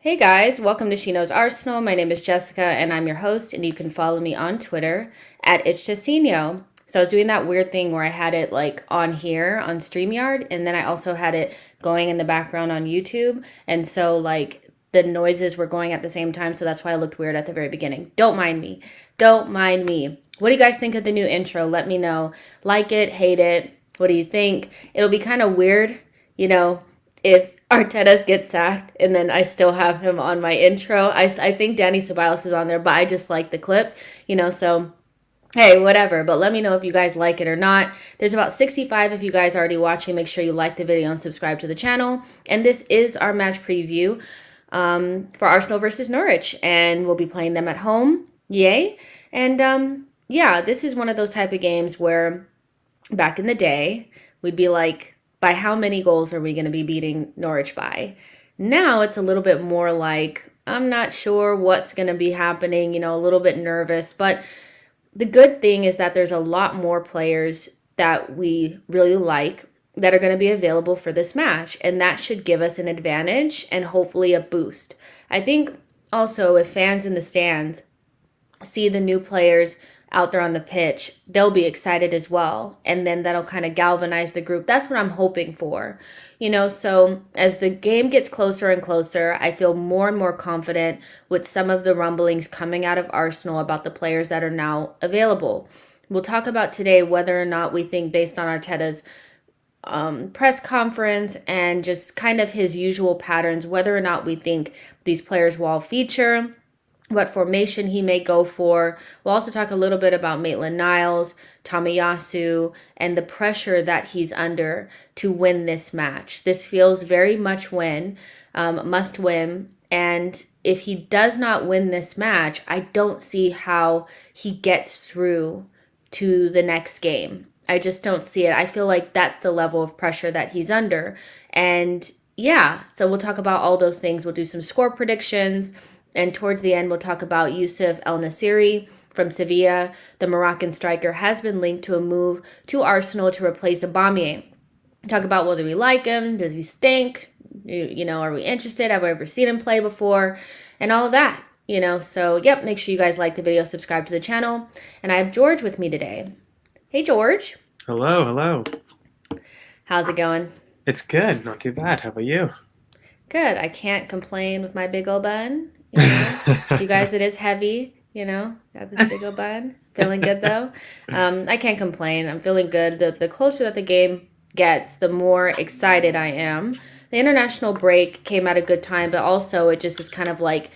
Hey guys, welcome to SheKnowsArsenal. My name is Jessica and I'm your host, and you can follow me on Twitter at itchtesino. So I was doing that weird thing where I had it like on here on StreamYard, and then I also had it going in the background on YouTube. And so like the noises were going at the same time, so that's why I looked weird at the very beginning. Don't mind me. Don't mind me. What do you guys think of the new intro? Let me know. Like it, hate it. What do you think? It'll be kind of weird, if Arteta gets sacked and then I still have him on my intro. I think Danny Ceballos is on there, but I just like the clip, so hey, whatever. But let me know if you guys like it or not. There's about 65 of you guys already watching. Make sure you like the video and subscribe to the channel. And this is our match preview for Arsenal versus Norwich, and we'll be playing them at home. Yay. And yeah, this is one of those type of games where back in the day, we'd be like, by how many goals are we going to be beating Norwich by? Now it's a little bit more like, I'm not sure what's going to be happening, a little bit nervous. But the good thing is that there's a lot more players that we really like that are going to be available for this match. And that should give us an advantage and hopefully a boost. I think also if fans in the stands see the new players out there on the pitch, they'll be excited as well. And then that'll kind of galvanize the group. That's what I'm hoping for. So as the game gets closer and closer, I feel more and more confident with some of the rumblings coming out of Arsenal about the players that are now available. We'll talk about today whether or not we think, based on Arteta's press conference and just kind of his usual patterns, whether or not we think these players will all feature, what formation he may go for. We'll also talk a little bit about Maitland-Niles, Tomiyasu, and the pressure that he's under to win this match. This feels very much must win. And if he does not win this match, I don't see how he gets through to the next game. I just don't see it. I feel like that's the level of pressure that he's under. And yeah, so we'll talk about all those things. We'll do some score predictions. And towards the end, we'll talk about Yusuf El Nasiri from Sevilla. The Moroccan striker has been linked to a move to Arsenal to replace Aubameyang. Talk about whether we like him. Does he stink? Are we interested? Have we ever seen him play before? And all of that, So, yep, make sure you guys like the video, subscribe to the channel. And I have George with me today. Hey, George. Hello. How's it going? It's good. Not too bad. How about you? Good. I can't complain with my big old bun. You guys, it is heavy, got this big old bun. Feeling good though. I can't complain. I'm feeling good. The closer that the game gets, the more excited I am. The international break came at a good time, but also it just is kind of like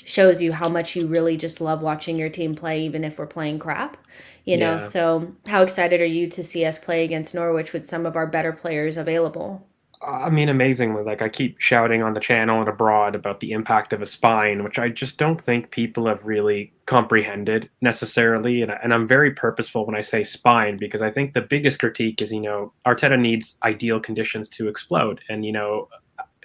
shows you how much you really just love watching your team play, even if we're playing crap, Yeah. So how excited are you to see us play against Norwich with some of our better players available? I mean, amazingly, like I keep shouting on the channel and abroad about the impact of a spine, which I just don't think people have really comprehended necessarily. And I'm very purposeful when I say spine, because I think the biggest critique is, Arteta needs ideal conditions to explode. And,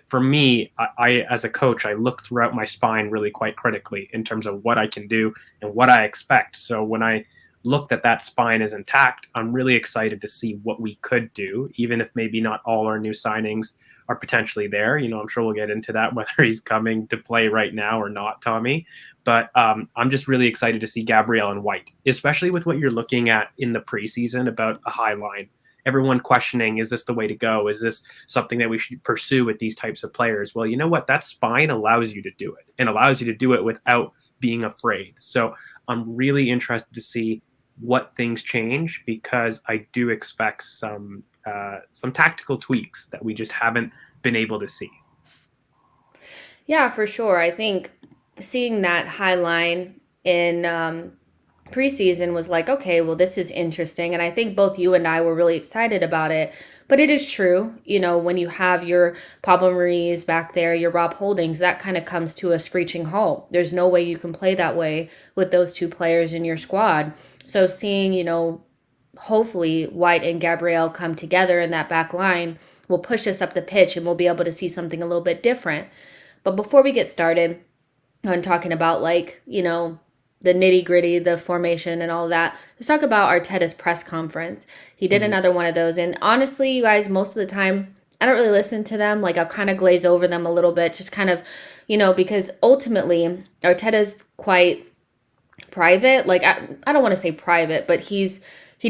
for me, I as a coach, I look throughout my spine really quite critically in terms of what I can do and what I expect. So when I look that spine is intact, I'm really excited to see what we could do, even if maybe not all our new signings are potentially there. I'm sure we'll get into that, whether he's coming to play right now or not, Tommy. But I'm just really excited to see Gabriel and White, especially with what you're looking at in the preseason about a high line. Everyone questioning, is this the way to go? Is this something that we should pursue with these types of players? Well, you know what? That spine allows you to do it, and allows you to do it without being afraid. So I'm really interested to see what things change, because I do expect some tactical tweaks that we just haven't been able to see. Yeah, for sure. I think seeing that high line in preseason was like, okay, well, this is interesting. And I think both you and I were really excited about it. But it is true, when you have your Pablo Maris back there, your Rob Holdings, that kind of comes to a screeching halt. There's no way you can play that way with those two players in your squad. So seeing, hopefully White and Gabriel come together in that back line will push us up the pitch, and we'll be able to see something a little bit different. But before we get started on talking about the nitty gritty, the formation and all of that, let's talk about Arteta's press conference. He did another one of those. And honestly, you guys, most of the time, I don't really listen to them. Like, I'll kind of glaze over them a little bit, just kind of, because ultimately Arteta's quite private. Like I don't want to say private, but he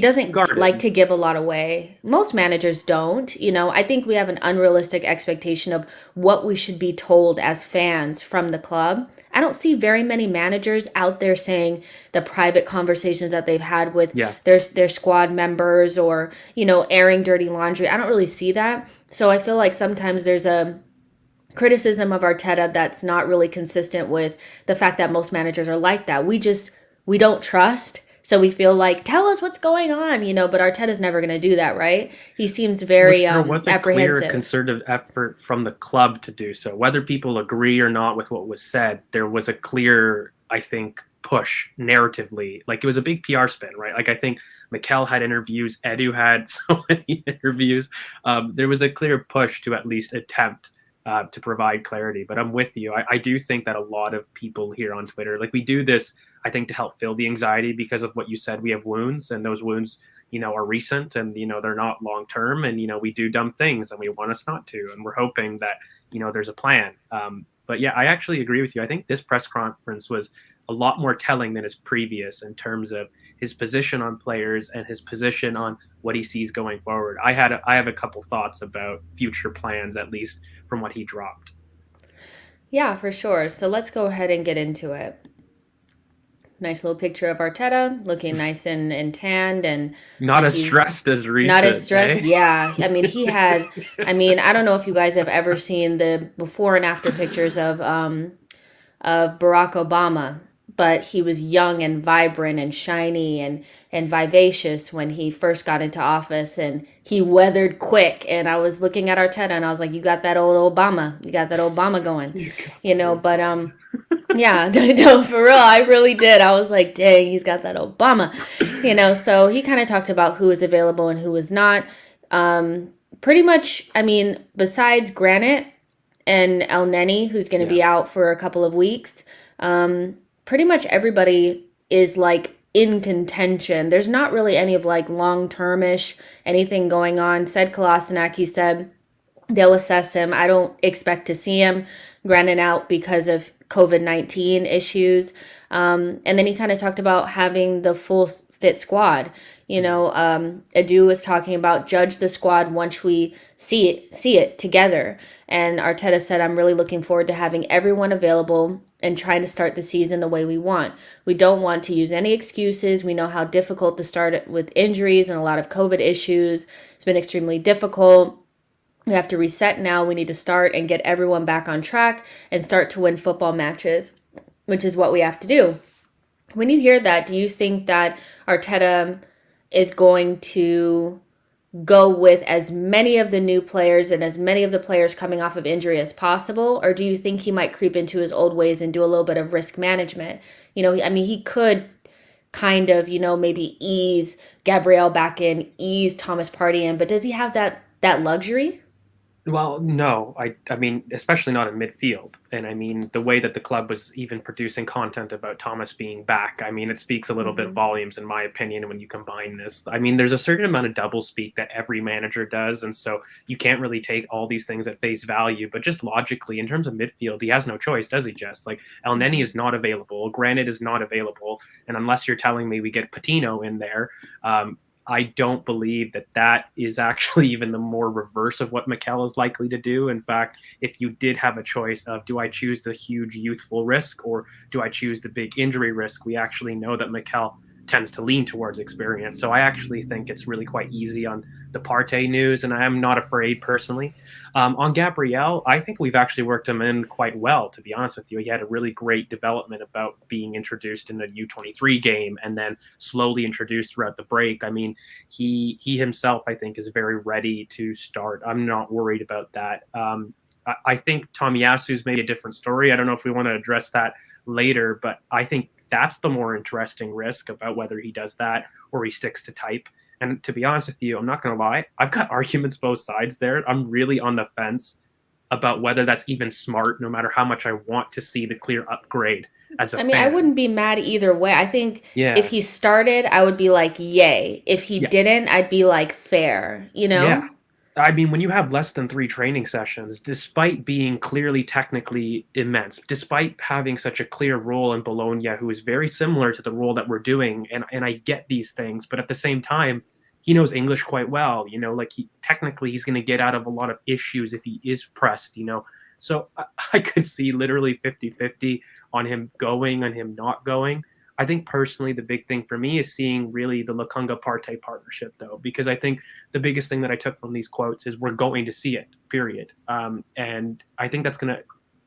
doesn't like Guarded. to give a lot away. Most managers don't. I think we have an unrealistic expectation of what we should be told as fans from the club. I don't see very many managers out there saying the private conversations that they've had with Yeah. their squad members, or airing dirty laundry. I don't really see that. So I feel like sometimes there's a criticism of Arteta that's not really consistent with the fact that most managers are like that. We don't trust. So we feel like, tell us what's going on, but Arteta's never going to do that, right? He seems very Which there was a clear apprehensive. concerted effort from the club to do so. Whether people agree or not with what was said, there was a clear, I think, push narratively. Like, it was a big PR spin, right? Like, I think Mikel had interviews, Edu had so many interviews. There was a clear push to at least attempt to provide clarity. But I'm with you. I do think that a lot of people here on Twitter, like, we do this, I think, to help fill the anxiety because of what you said. We have wounds, and those wounds, are recent, and, they're not long term, and, we do dumb things, and we want us not to. And we're hoping that, there's a plan. But yeah, I actually agree with you. I think this press conference was a lot more telling than his previous in terms of his position on players and his position on what he sees going forward. I have a couple thoughts about future plans, at least from what he dropped. Yeah, for sure. So let's go ahead and get into it. Nice little picture of Arteta looking nice and tanned, and Not like as he's stressed as not as recent, stressed. eh? Yeah. I don't know if you guys have ever seen the before and after pictures of Barack Obama, but he was young and vibrant and shiny and vivacious when he first got into office, and he weathered quick. And I was looking at Arteta and I was like, you got that old Obama. You got that Obama going. But yeah, no, for real, I really did. I was like, dang, he's got that Obama. So he kind of talked about who was available and who was not. Pretty much, besides Granite and El Neni, who's going to Yeah. be out for a couple of weeks, pretty much everybody is like in contention. There's not really any of like long-term-ish anything going on. Said Kolasinac, he said they'll assess him. I don't expect to see him granted out because of COVID-19 issues. And then he kind of talked about having the full fit squad. Edu was talking about judge the squad once we see it together. And Arteta said, I'm really looking forward to having everyone available and trying to start the season the way we want. We don't want to use any excuses. We know how difficult the start with injuries and a lot of COVID issues. It's been extremely difficult. We have to reset now. We need to start and get everyone back on track and start to win football matches, which is what we have to do. When you hear that, do you think that Arteta is going to go with as many of the new players and as many of the players coming off of injury as possible? Or do you think he might creep into his old ways and do a little bit of risk management? He could kind of, maybe ease Gabriel back in, ease Thomas Partey in, but does he have that luxury? Well, no, I mean, especially not in midfield. And I mean, the way that the club was even producing content about Thomas being back, I mean, it speaks a little bit volumes, in my opinion, when you combine this. I mean, there's a certain amount of double speak that every manager does. And so you can't really take all these things at face value. But just logically, in terms of midfield, he has no choice, does he, Jess? Like, El Neni is not available. Granit is not available. And unless you're telling me we get Patino in there, I don't believe that is actually even the more reverse of what Mikel is likely to do. In fact, if you did have a choice of, do I choose the huge youthful risk or do I choose the big injury risk, we actually know that Mikel tends to lean towards experience. So I actually think it's really quite easy on the Partey news, and I am not afraid personally. On Gabriel, I think we've actually worked him in quite well, to be honest with you. He had a really great development about being introduced in the U23 game and then slowly introduced throughout the break. I mean, he himself, I think, is very ready to start. I'm not worried about that. I think Tomiyasu's maybe a different story. I don't know if we want to address that later, but I think that's the more interesting risk about whether he does that or he sticks to type. And to be honest with you, I'm not going to lie. I've got arguments both sides there. I'm really on the fence about whether that's even smart, no matter how much I want to see the clear upgrade as a fan. I wouldn't be mad either way. I think Yeah. if he started, I would be like, yay. If he Yeah. didn't, I'd be like, fair, Yeah. I mean, when you have less than 3 training sessions, despite being clearly technically immense, despite having such a clear role in Bologna, who is very similar to the role that we're doing, and I get these things, but at the same time, he knows English quite well, like technically he's going to get out of a lot of issues if he is pressed. So I could see literally 50-50 on him going and him not going. I think personally the big thing for me is seeing really the Lokonga Partey partnership though, because I think the biggest thing that I took from these quotes is we're going to see it, period. And I think that's going to,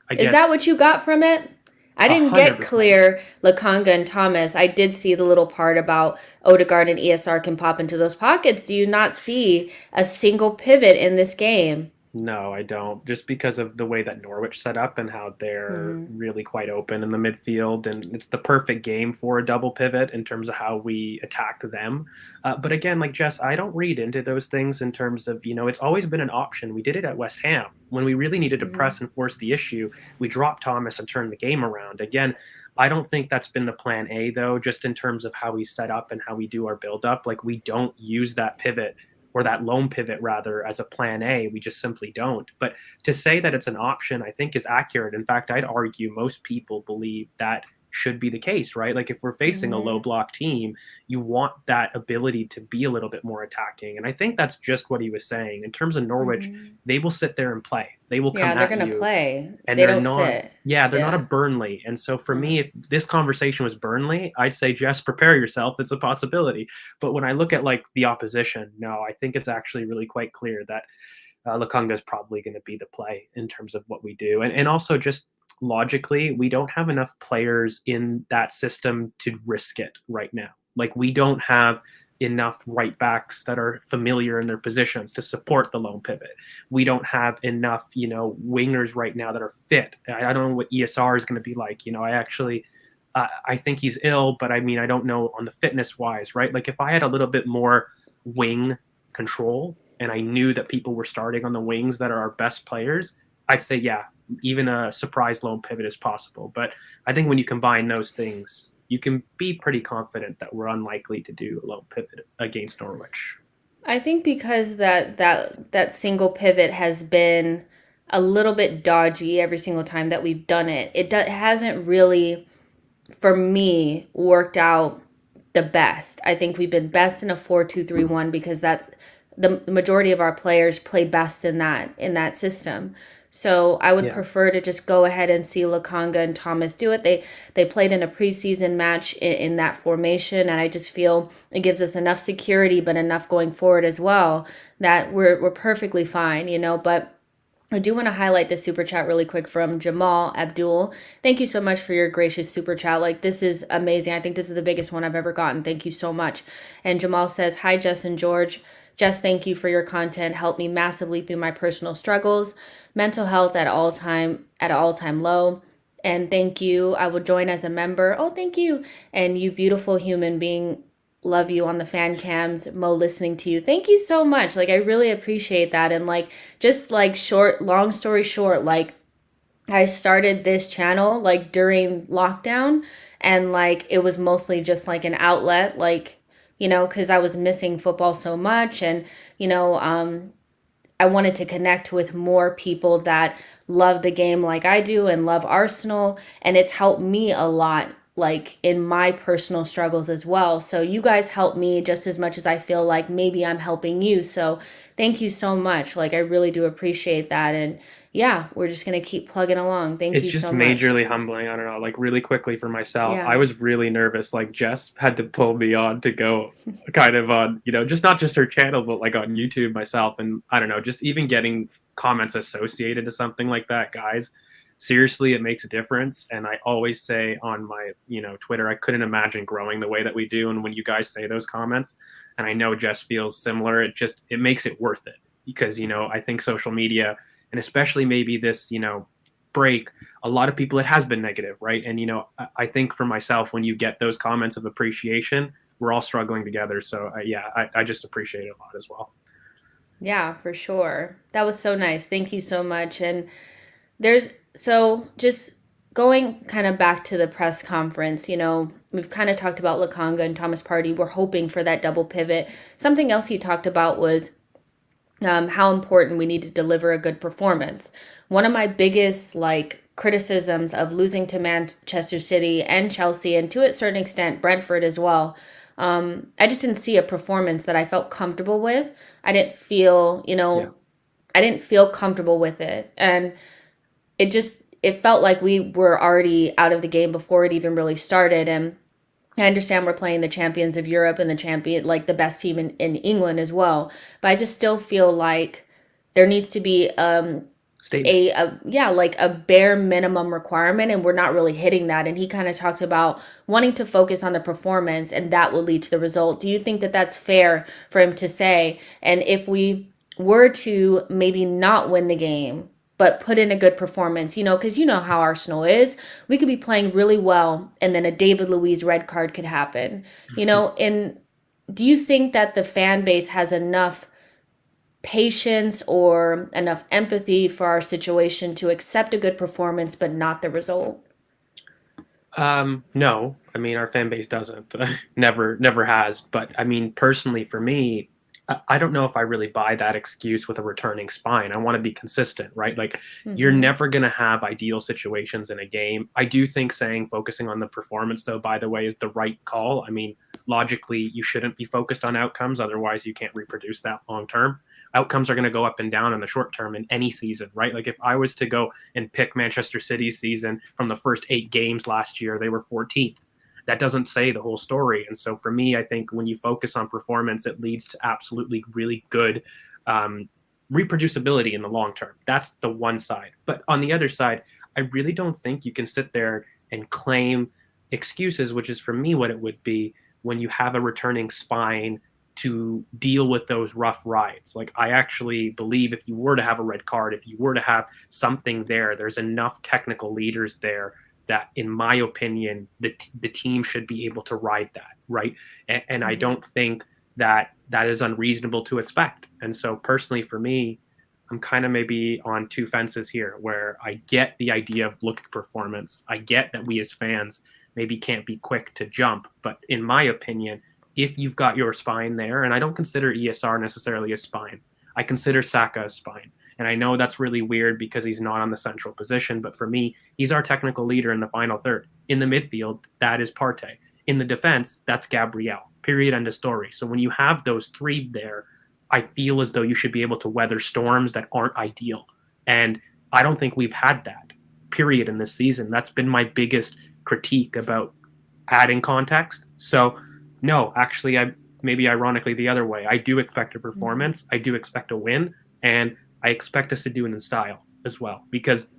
I Is guess, that what you got from it? I didn't get 100%. clear Lakonga and Thomas. I did see the little part about Odegaard and ESR can pop into those pockets. Do you not see a single pivot in this game? No, I don't. Just because of the way that Norwich set up and how they're Hmm. really quite open in the midfield, and it's the perfect game for a double pivot in terms of how we attack them. But again, like Jess, I don't read into those things in terms of it's always been an option. We did it at West Ham when we really needed to Hmm. press and force the issue. We dropped Thomas and turned the game around. Again, I don't think that's been the plan A though. Just in terms of how we set up and how we do our build up, like we don't use that pivot or that lone pivot rather as a plan A. We just simply don't. But to say that it's an option, I think is accurate. In fact, I'd argue most people believe that should be the case, right? Like if we're facing a low Hmm. block team, you want that ability to be a little bit more attacking. And I think that's just what he was saying. In terms of Norwich, Hmm. they will sit there and play. They will come Yeah, they're at gonna you play. and They they're don't not sit. yeah, they're not a Yeah. Burnley. And so for Yeah. me, if this conversation was Burnley, I'd say just prepare yourself. It's a possibility. But when I look at like the opposition, no, I think it's actually really quite clear that Lukonga is probably going to be the play in terms of what we do. And also just logically, we don't have enough players in that system to risk it right now. Like we don't have enough right backs that are familiar in their positions to support the lone pivot. We don't have enough, wingers right now that are fit. I don't know what ESR is going to be like. I think he's ill, but I mean, I don't know on the fitness wise, right? Like if I had a little bit more wing control and I knew that people were starting on the wings that are our best players, I'd say, yeah, even a surprise lone pivot is possible. But I think when you combine those things, you can be pretty confident that we're unlikely to do a lone pivot against Norwich. I think because that single pivot has been a little bit dodgy every single time that we've done it. Hasn't really, for me, worked out the best. I think we've been best in a 4-2-3-1 because that's the majority of our players play best in that system. So I would Yeah. prefer to just go ahead and see Lakanga and Thomas do it. They played in a preseason match in that formation, and I just feel it gives us enough security, but enough going forward as well that we're perfectly fine. But I do want to highlight this super chat really quick from Jamal Abdul. Thank you so much for your gracious super chat. Like, this is amazing. I think this is the biggest one I've ever gotten. Thank you so much. And Jamal says, "Hi, Jess and George. Jess, thank you for your content. Helped me massively through my personal struggles, mental health at all time low. And thank you. I will join as a member. Oh, thank you. And you beautiful human being, love you on the fan cams. Mo, listening to you. Thank you so much. Like, I really appreciate that. And like, just like long story short, like I started this channel like during lockdown, and like it was mostly just like an outlet, like, because I was missing football so much. And, you know, um, I wanted to connect with more people that love the game like I do and love Arsenal. And it's helped me a lot, like in my personal struggles as well. So you guys help me just as much as I feel like maybe I'm helping you. So thank you so much. Like, I really do appreciate that. And yeah, we're just going to keep plugging along. Thank It's you just so much. majorly humbling. I don't know, like really quickly for myself, I Yeah. was really nervous. Like Jess had to pull me on to go kind of on, just not just her channel, but like on YouTube myself. And I don't know, just even getting comments associated to something like that, guys, seriously, it makes a difference. And I always say on my, Twitter, I couldn't imagine growing the way that we do. And when you guys say those comments, and I know Jess feels similar, it makes it worth it because, I think social media and especially maybe this, break, a lot of people it has been negative, right? And I think for myself, when you get those comments of appreciation, we're all struggling together. So yeah, I just appreciate it a lot as well. Yeah, for sure. That was so nice. Thank you so much. And so just going kind of back to the press conference, we've kind of talked about Lakanga and Thomas Party. We're hoping for that double pivot. Something else he talked about was how important we need to deliver a good performance. One of my biggest criticisms of losing to Manchester City and Chelsea, and to a certain extent Brentford as well, I just didn't see a performance that I felt comfortable with. I didn't feel, Yeah. I didn't feel comfortable with it, and it felt like we were already out of the game before it even really started. And I understand we're playing the champions of Europe and the champion, like the best team in England as well. But I just still feel like there needs to be Statement. yeah, like a bare minimum requirement, and we're not really hitting that. And he kind of talked about wanting to focus on the performance, and that will lead to the result. Do you think that that's fair for him to say? And if we were to maybe not win the game, but put in a good performance, because you know how Arsenal is. We could be playing really well, and then a David Luiz red card could happen, And do you think that the fan base has enough patience or enough empathy for our situation to accept a good performance but not the result? No, I mean our fan base doesn't, never has. But I mean, personally, for me, I don't know if I really buy that excuse with a returning spine. I want to be consistent, right? Like you're Mm-hmm. never going to have ideal situations in a game. I do think saying focusing on the performance, though, by the way, is the right call. I mean, logically, you shouldn't be focused on outcomes, otherwise, you can't reproduce that long term. Outcomes are going to go up and down in the short term in any season, right? Like if I was to go and pick Manchester City's season from the first 8 games last year, they were 14th. That doesn't say the whole story. And so for me, I think when you focus on performance, it leads to absolutely really good reproducibility in the long term. That's the one side. But on the other side, I really don't think you can sit there and claim excuses, which is for me what it would be when you have a returning spine to deal with those rough rides. Like I actually believe if you were to have a red card, if you were to have something there, there's enough technical leaders there that, in my opinion, the team should be able to ride that, right? And I Mm-hmm. don't think that is unreasonable to expect. And so, personally, for me, I'm kind of maybe on two fences here, where I get the idea of look at performance. I get that we as fans maybe can't be quick to jump, but in my opinion, if you've got your spine there, and I don't consider ESR necessarily a spine, I consider Saka a spine. And I know that's really weird because he's not on the central position, but for me, he's our technical leader in the final third. In the midfield, that is Partey. In the defense, that's Gabriel. Period. End of story. So when you have those three there, I feel as though you should be able to weather storms that aren't ideal. And I don't think we've had that, period, in this season. That's been my biggest critique about adding context. So, no, actually, I maybe ironically the other way. I do expect a Mm-hmm. performance. I do expect a win. And I expect us to do it in style as well, because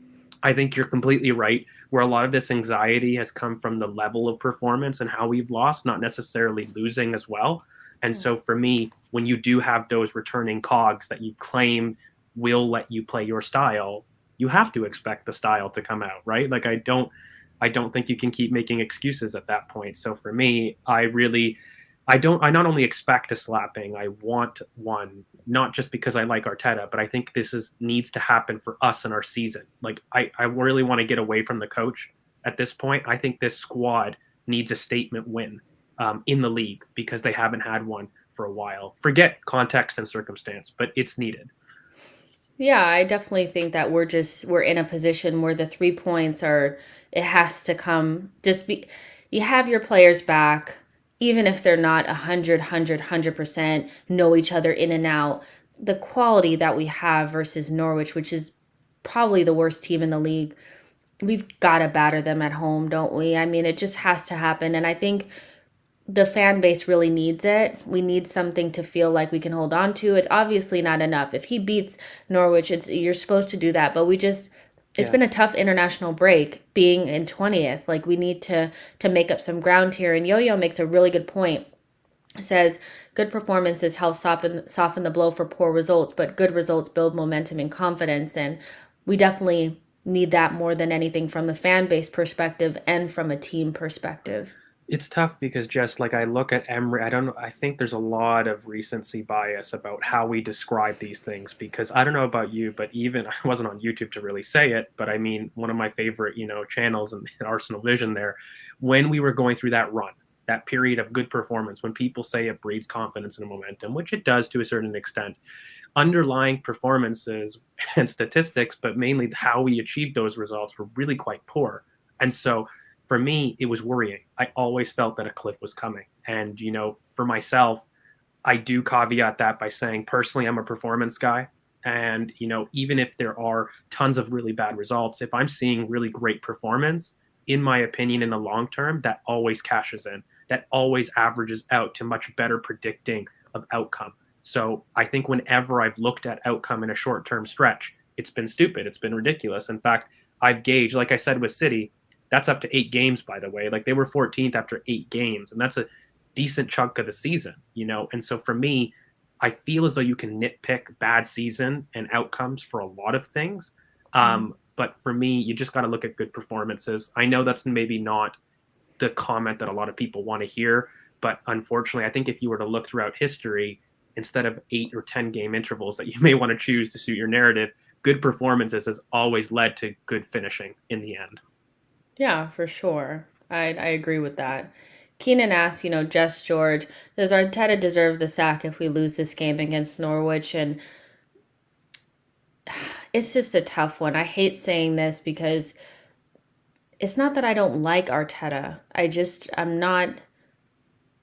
I think you're completely right. Where a lot of this anxiety has come from the level of performance and how we've lost, not necessarily losing as well. And so for me, when you do have those returning cogs that you claim will let you play your style, you have to expect the style to come out, right? Like I don't think you can keep making excuses at that point. So for me, I not only expect a slapping, I want one, not just because I like Arteta, but I think needs to happen for us in our season. Like I really want to get away from the coach at this point. I think this squad needs a statement win in the league because they haven't had one for a while. Forget context and circumstance, but it's needed. Yeah, I definitely think that we're in a position where the 3 points are it has to come just be you have your players back, even if they're not 100% know each other in and out. The quality that we have versus Norwich, which is probably the worst team in the league, we've got to batter them at home, don't we? I mean, it just has to happen. And I think the fan base really needs it. We need something to feel like we can hold on to. It's obviously not enough. If he beats Norwich, it's you're supposed to do that, but it's Yeah. been a tough international break being in 20th. Like we need to make up some ground here, and Yo-Yo makes a really good point. Says good performances help soften the blow for poor results, but good results build momentum and confidence, and we definitely need that more than anything from the fan base perspective and from a team perspective. It's tough because just like I look at Emery, I don't know. I think there's a lot of recency bias about how we describe these things because I don't know about you, but even I wasn't on YouTube to really say it, but I mean, one of my favorite, channels in Arsenal Vision there, when we were going through that run. that period of good performance, when people say it breeds confidence and momentum, which it does to a certain extent, underlying performances and statistics, but mainly how we achieved those results, were really quite poor. And so for me, it was worrying. I always felt that a cliff was coming. And, for myself, I do caveat that by saying, personally, I'm a performance guy. And, even if there are tons of really bad results, if I'm seeing really great performance, in my opinion, in the long term, that always cashes in. That always averages out to much better predicting of outcome. So I think whenever I've looked at outcome in a short term stretch, it's been stupid. It's been ridiculous. In fact, I've gauged, like I said with City, that's up to 8 games, by the way. Like, they were 14th after 8 games, and that's a decent chunk of the season. And so for me, I feel as though you can nitpick bad season and outcomes for a lot of things. But for me, you just got to look at good performances. I know that's maybe not the comment that a lot of people want to hear, but unfortunately, I think if you were to look throughout history, instead of 8 or 10 game intervals that you may want to choose to suit your narrative, good performances has always led to good finishing in the end. Yeah, for sure. I agree with that. Keenan asks, Jess George, does Arteta deserve the sack if we lose this game against Norwich? And it's just a tough one. I hate saying this because it's not that I don't like Arteta.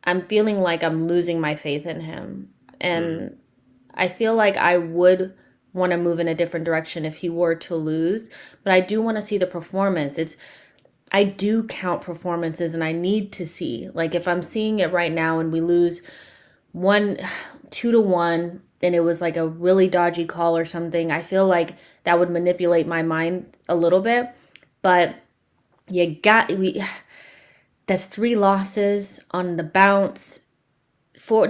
I'm feeling like I'm losing my faith in him. And I feel like I would want to move in a different direction if he were to lose, but I do want to see the performance. I do count performances and I need to see, like, if I'm seeing it right now and we lose 2-1 and it was like a really dodgy call or something, I feel like that would manipulate my mind a little bit. But that's 3 losses on the bounce. 3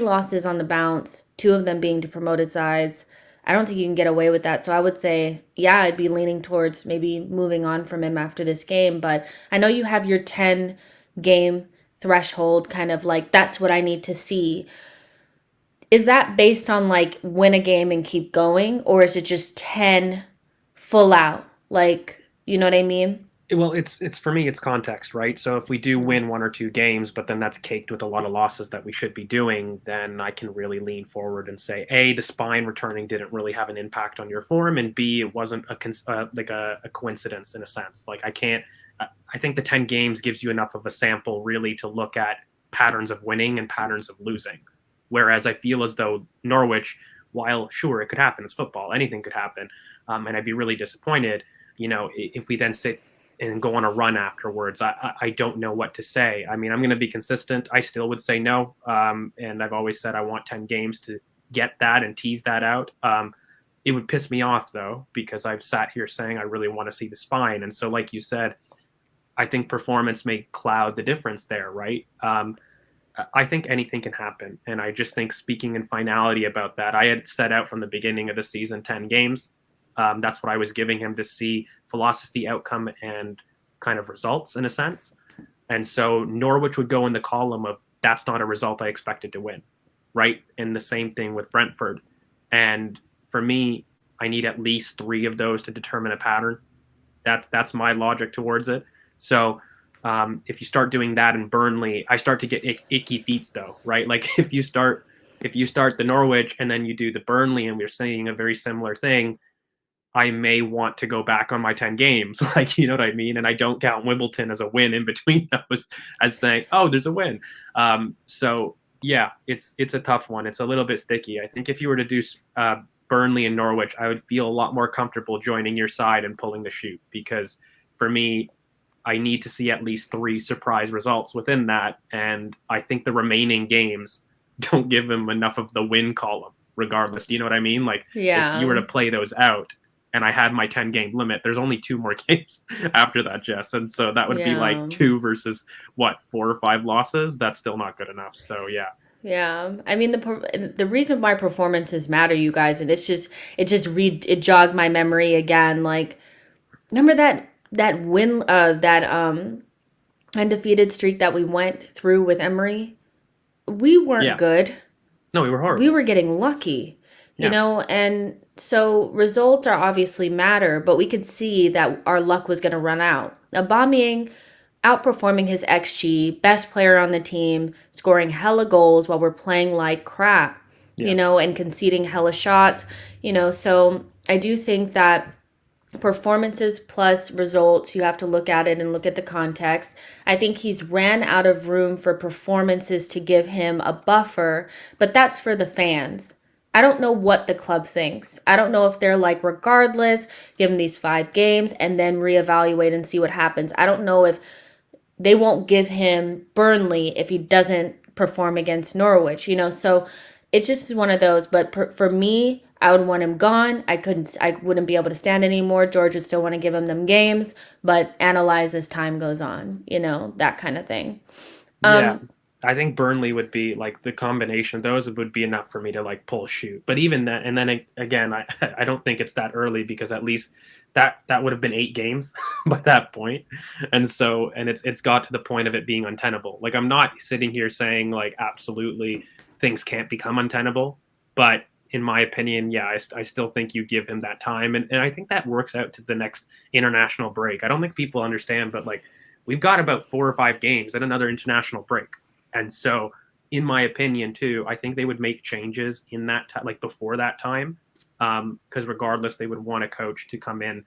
losses on the bounce, 2 of them being to promoted sides. I don't think you can get away with that. So I would say, yeah, I'd be leaning towards maybe moving on from him after this game. But I know you have your 10 game threshold, kind of like, that's what I need to see. Is that based on like win a game and keep going? Or is it just 10 full out? Like, you know what I mean? Well, it's for me, it's context, right? So if we do win 1 or 2 games, but then that's caked with a lot of losses that we should be doing, then I can really lean forward and say, A, the spine returning didn't really have an impact on your form, and B, it wasn't a coincidence in a sense. Like, I can't. I think the 10 games gives you enough of a sample really to look at patterns of winning and patterns of losing. Whereas I feel as though Norwich, while sure it could happen, it's football, anything could happen, and I'd be really disappointed. If we then sit and go on a run afterwards, I don't know what to say. I mean, I'm going to be consistent. I still would say no. And I've always said I want 10 games to get that and tease that out. It would piss me off, though, because I've sat here saying I really want to see the spine. And so, like you said, I think performance may cloud the difference there, right? I think anything can happen. And I just think, speaking in finality about that, I had set out from the beginning of the season 10 games. That's what I was giving him to see: philosophy, outcome, and kind of results in a sense. And so Norwich would go in the column of that's not a result I expected to win, right? And the same thing with Brentford. And for me, I need at least 3 of those to determine a pattern. That's my logic towards it. So if you start doing that in Burnley, I start to get icky feet, though, right? Like, if you start the Norwich and then you do the Burnley, and we're saying a very similar thing, I may want to go back on my 10 games. Like, you know what I mean? And I don't count Wimbledon as a win in between those as saying, oh, there's a win. So yeah, it's a tough one. It's a little bit sticky. I think if you were to do Burnley and Norwich, I would feel a lot more comfortable joining your side and pulling the shoot, because for me, I need to see at least 3 surprise results within that. And I think the remaining games don't give them enough of the win column regardless. Do you know what I mean? Like, if you were to play those out, and I had my 10 game limit, there's only 2 more games after that, Jess. And so that would be like 2 versus 4 or 5 losses. That's still not good enough. So yeah. Yeah. I mean, the reason why performances matter, you guys, and it jogged my memory again. Like, remember that win, that undefeated streak that we went through with Emery? We weren't good. No, we were horrible. We were getting lucky, and so results are obviously matter, but we could see that our luck was going to run out. Aubameyang outperforming his XG, best player on the team, scoring hella goals while we're playing like crap, Yeah. and conceding hella shots, So I do think that performances plus results, you have to look at it and look at the context. I think he's ran out of room for performances to give him a buffer, but that's for the fans. I don't know what the club thinks. I don't know if they're like, regardless, give him these 5 games and then reevaluate and see what happens. I don't know if they won't give him Burnley if he doesn't perform against Norwich, So it's just one of those. But for me, I would want him gone. I wouldn't be able to stand anymore. George would still want to give him them games, but analyze as time goes on, that kind of thing. Yeah. I think Burnley would be like the combination of those would be enough for me to like pull shoot. But even that, and then again, I don't think it's that early because at least that would have been 8 games by that point, and it's got to the point of it being untenable. Like I'm not sitting here saying like absolutely things can't become untenable, but in my opinion, yeah, I still think you give him that time, and I think that works out to the next international break. I don't think people understand, but like we've got about 4 or 5 games and another international break. And so, in my opinion, too, I think they would make changes in that like before that time, because regardless, they would want a coach to come in,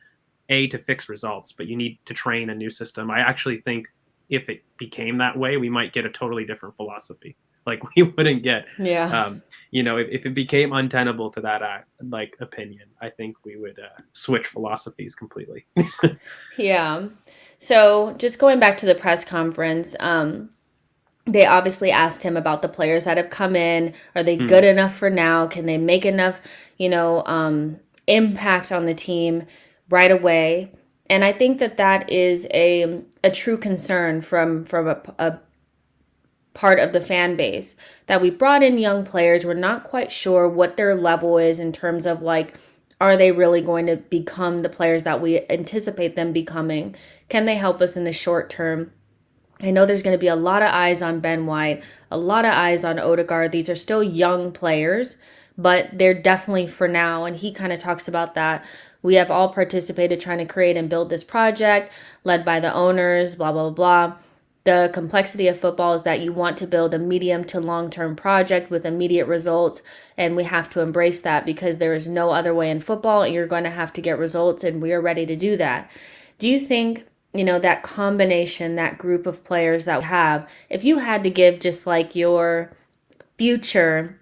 to fix results, but you need to train a new system. I actually think if it became that way, we might get a totally different philosophy. Like we wouldn't get, Yeah. if it became untenable to that like opinion, I think we would switch philosophies completely. Yeah. So just going back to the press conference, they obviously asked him about the players that have come in. Are they good enough for now? Can they make enough, impact on the team right away? And I think that is a true concern from a part of the fan base, that we brought in young players. We're not quite sure what their level is in terms of like, are they really going to become the players that we anticipate them becoming? Can they help us in the short term? I know there's going to be a lot of eyes on Ben White, a lot of eyes on Odegaard. These are still young players, but they're definitely for now. And he kind of talks about that. We have all participated trying to create and build this project led by the owners, blah, blah, blah. The complexity of football is that you want to build a medium to long-term project with immediate results, and we have to embrace that because there is no other way in football, and you're going to have to get results, and we are ready to do that. Do you think, that combination, that group of players that we have, if you had to give just like your future,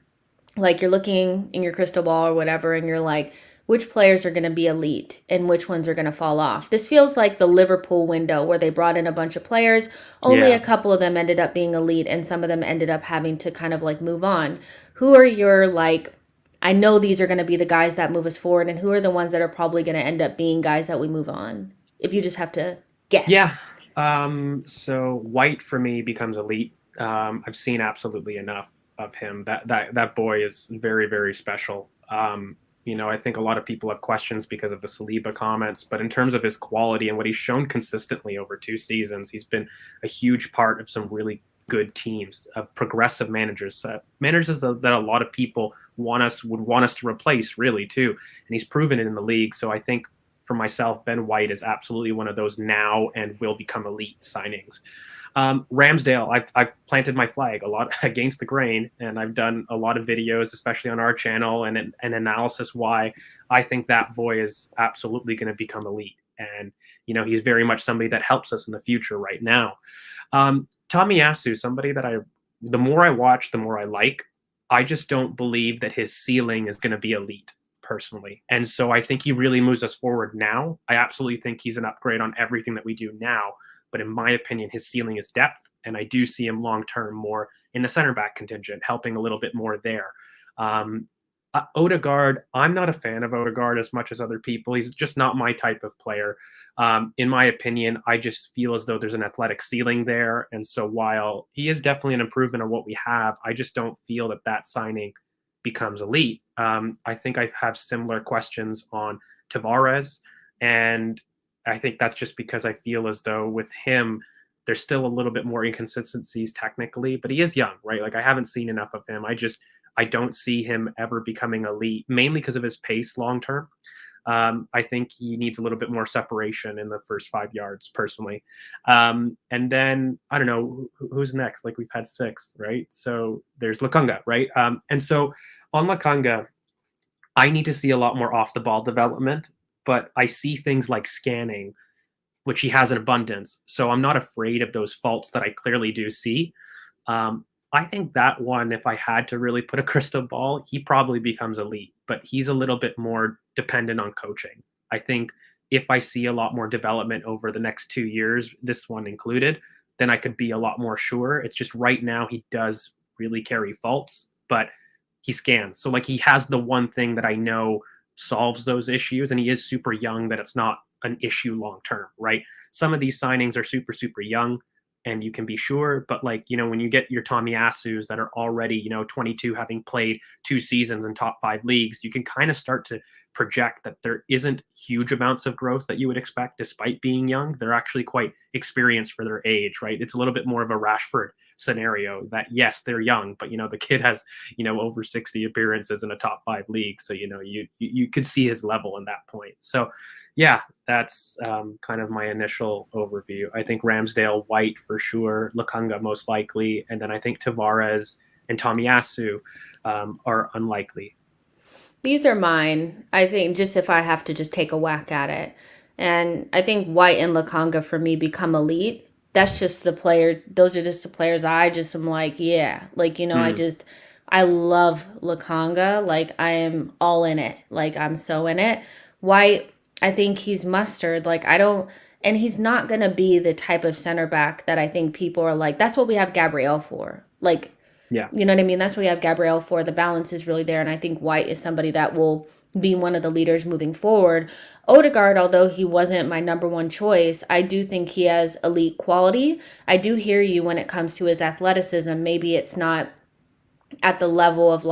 like you're looking in your crystal ball or whatever, and you're like, which players are going to be elite and which ones are going to fall off? This feels like the Liverpool window where they brought in a bunch of players. Only a couple of them ended up being elite, and some of them ended up having to kind of like move on. Who are your like, I know these are going to be the guys that move us forward, and who are the ones that are probably going to end up being guys that we move on? If you just have to guess. Yeah. So White for me becomes elite. I've seen absolutely enough of him. That boy is very, very special. I think a lot of people have questions because of the Saliba comments, but in terms of his quality and what he's shown consistently over 2 seasons, he's been a huge part of some really good teams, of progressive managers, managers that a lot of people would want us to replace, really, too. And he's proven it in the league. So I think for myself, Ben White is absolutely one of those now and will become elite signings. Ramsdale, I've planted my flag a lot against the grain, and I've done a lot of videos, especially on our channel, and an analysis why I think that boy is absolutely going to become elite. And, he's very much somebody that helps us in the future right now. Tomiyasu, somebody that the more I watch, the more I like. I just don't believe that his ceiling is going to be elite, personally. And so I think he really moves us forward now. I absolutely think he's an upgrade on everything that we do now. But in my opinion, his ceiling is depth. And I do see him long-term more in the center back contingent, helping a little bit more there. Odegaard, I'm not a fan of Odegaard as much as other people. He's just not my type of player. In my opinion, I just feel as though there's an athletic ceiling there. And so while he is definitely an improvement on what we have, I just don't feel that signing becomes elite. I think I have similar questions on Tavares, and I think that's just because I feel as though with him, there's still a little bit more inconsistencies technically, but he is young, right? Like I haven't seen enough of him. I don't see him ever becoming elite, mainly because of his pace long term. I think he needs a little bit more separation in the first 5 yards, personally. And then I don't know who's next. Like we've had six, right? So there's Lukunga, right? And so on Lukunga, I need to see a lot more off the ball development, but I see things like scanning, which he has in abundance. So I'm not afraid of those faults that I clearly do see. I think that one, if I had to really put a crystal ball, he probably becomes elite, but he's a little bit more dependent on coaching. I think if I see a lot more development over the next 2 years, this one included, then I could be a lot more sure. It's just right now he does really carry faults, but he scans. So like he has the one thing that I know solves those issues, and he is super young that it's not an issue long term, right? Some of these signings are super, super young and you can be sure, but like, when you get your Tomiyasus that are already, 22, having played 2 seasons in top 5 leagues, you can kind of start to project that there isn't huge amounts of growth that you would expect despite being young. They're actually quite experienced for their age, right? It's a little bit more of a Rashford scenario that yes, they're young, but the kid has, over 60 appearances in a top 5 league. So, you could see his level in that point. So yeah, that's kind of my initial overview. I think Ramsdale, White for sure, Lukunga most likely, and then I think Tavares and Tomiyasu are unlikely. These are mine. I think just if I have to just take a whack at it. And I think White and Lukonga for me become elite. That's just the player. Those are just the players I just am like, yeah. Like, I love Lukonga. Like, I am all in it. Like, I'm so in it. White, I think he's mustard. Like, and he's not going to be the type of center back that I think people are like, that's what we have Gabriel for. Like, yeah. You know what I mean? That's what we have Gabriel for. The balance is really there. And I think White is somebody that will be one of the leaders moving forward. Odegaard, although he wasn't my number one choice, I do think he has elite quality. I do hear you when it comes to his athleticism. Maybe it's not at the level of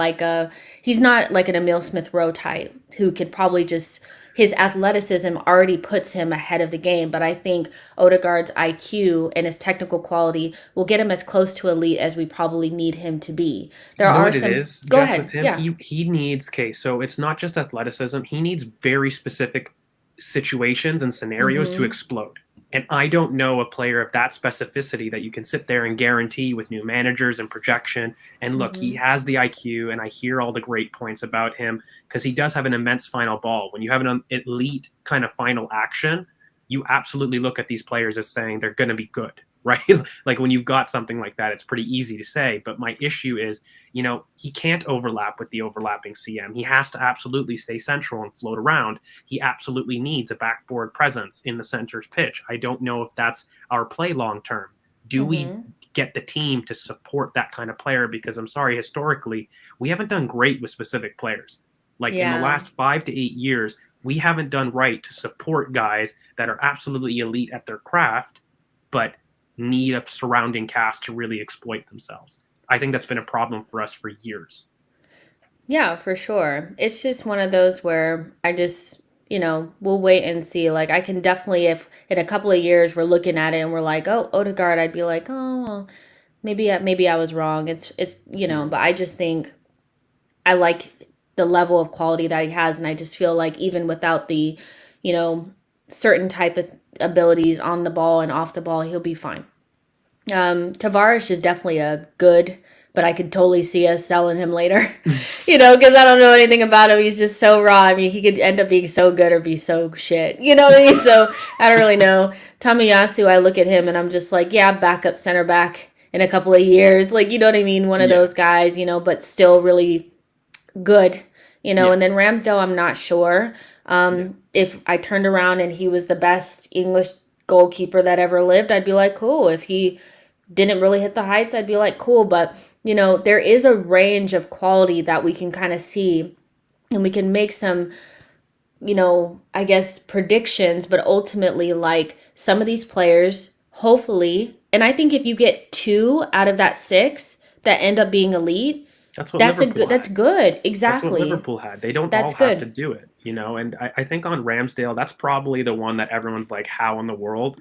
he's not like an Emil Smith Rowe type who could probably just, his athleticism already puts him ahead of the game. But I think Odegaard's IQ and his technical quality will get him as close to elite as we probably need him to be. There you know are what some. It is, Go Jess, ahead. with him, Yeah. he needs so it's not just athleticism. He needs very specific situations and scenarios to explode. And I don't know a player of that specificity that you can sit there and guarantee with new managers and projection. And look, he has the IQ, and I hear all the great points about him because he does have an immense final ball. When you have an elite kind of final action, you absolutely look at these players as saying they're going to be good, right? Like when you've got something like that, it's pretty easy to say. But my issue is, he can't overlap with the overlapping CM. He has to absolutely stay central and float around. He absolutely needs a backboard presence in the center's pitch. I don't know if that's our play long term. Do we get the team to support that kind of player? Because I'm sorry, historically, we haven't done great with specific players. Like in the last 5 to 8 years, we haven't done right to support guys that are absolutely elite at their craft, but need a surrounding cast to really exploit themselves. I think that's been a problem for us for years. Yeah, for sure. It's just one of those where I just, we'll wait and see. Like, I can definitely, if in a couple of years we're looking at it and we're like, oh, Odegaard, I'd be like, oh, well, maybe I was wrong. It's but I just think I like the level of quality that he has, and I just feel like even without the, certain type of abilities on the ball and off the ball, he'll be fine. Tavares is definitely a good, but I could totally see us selling him later, because I don't know anything about him. He's just so raw. I mean, he could end up being so good or be so shit. You know what I mean? So I don't really know. Tomiyasu, I look at him and I'm just like, yeah, backup center back in a couple of years. Like, you know what I mean? One of those guys, but still really good, and then Ramsdale, I'm not sure. If I turned around and he was the best English goalkeeper that ever lived, I'd be like, cool. If he didn't really hit the heights, I'd be like, cool. But, there is a range of quality that we can kind of see, and we can make some, I guess predictions, but ultimately, like, some of these players, hopefully, and I think if you get 2 out of that 6 that end up being elite, that's good. Exactly. That's what Liverpool had. They don't all have to do it, and I think on Ramsdale, that's probably the one that everyone's like, how in the world?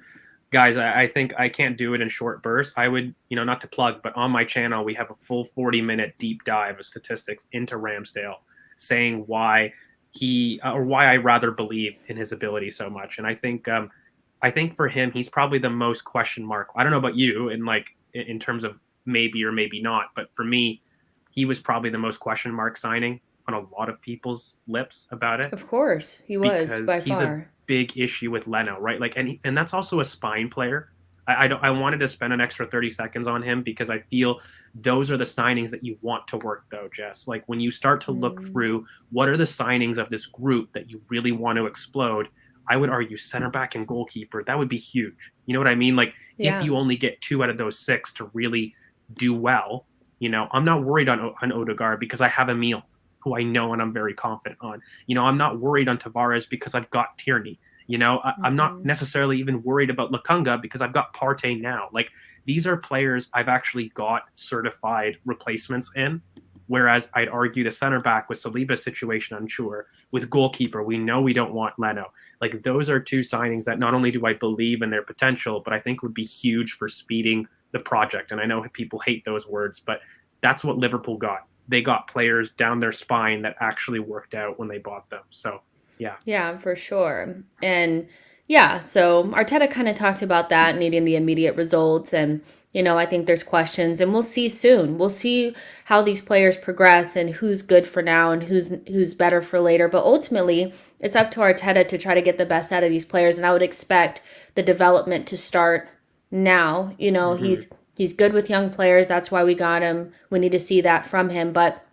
Guys, I think I can't do it in short bursts. I would, not to plug, but on my channel, we have a full 40-minute deep dive of statistics into Ramsdale, saying why or why I rather believe in his ability so much. And I think for him, he's probably the most question mark. I don't know about you, and like in terms of maybe or maybe not, but for me, he was probably the most question mark signing on a lot of people's lips about it, Of course, he was because by he's a far. big issue with Leno, right? Like, and that's also a spine player. I wanted to spend an extra 30 seconds on him because I feel those are the signings that you want to work, though, Jess. Like when you start to look Mm, through what are the signings of this group that you really want to explode, I would argue center back and goalkeeper. That would be huge. You know what I mean? Like if yeah. you only get 2 out of those 6 to really do well, I'm not worried on Odegaard because I have Emil, who I know and I'm very confident on. I'm not worried on Tavares because I've got Tierney. I'm not Hmm. necessarily even worried about Lukunga because I've got Partey now. Like these are players I've actually got certified replacements in. Whereas I'd argue the center back with Saliba's situation unsure. With goalkeeper, we know we don't want Leno. Like those are 2 signings that not only do I believe in their potential, but I think would be huge for speeding the project. And I know people hate those words, but that's what Liverpool got. They got players down their spine that actually worked out when they bought them. So yeah. Yeah, for sure. And yeah, so Arteta kind of talked about that needing the immediate results. And, I think there's questions and we'll see soon. We'll see how these players progress and who's good for now and who's better for later. But ultimately, it's up to Arteta to try to get the best out of these players. And I would expect the development to start now. Mm-hmm. He's good with young players. That's why we got him. We need to see that from him. But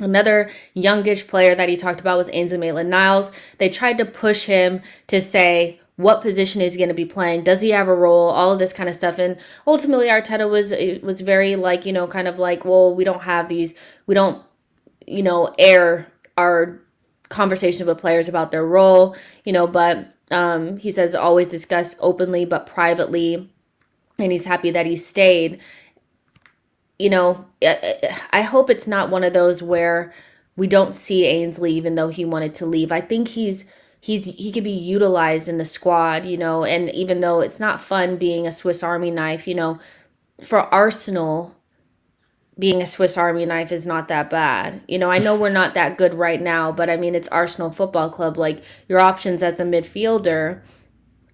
another youngish player that he talked about was Ainsley Maitland-Niles. They tried to push him to say what position is he going to be playing. Does he have a role? All of this kind of stuff. And ultimately, Arteta was very like kind of like, well, we don't have these. We don't air our conversations with players about their role. But he says always discuss openly but privately, and he's happy that he stayed. I hope it's not one of those where we don't see Ainsley even though he wanted to leave. I think he could be utilized in the squad, and even though it's not fun being a Swiss Army knife, for Arsenal, being a Swiss Army knife is not that bad. I know we're not that good right now, but I mean it's Arsenal Football Club. Like your options as a midfielder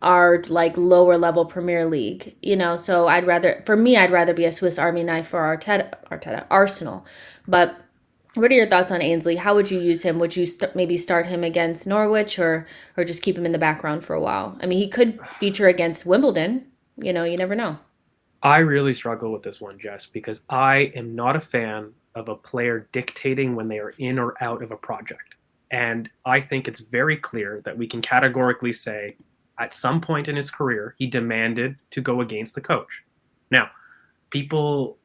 are like lower level Premier League, So I'd rather be a Swiss Army knife for Arteta, Arsenal. But what are your thoughts on Ainsley? How would you use him? Would you maybe start him against Norwich or just keep him in the background for a while? I mean, he could feature against Wimbledon. You never know. I really struggle with this one, Jess, because I am not a fan of a player dictating when they are in or out of a project. And I think it's very clear that we can categorically say at some point in his career, he demanded to go against the coach. Now,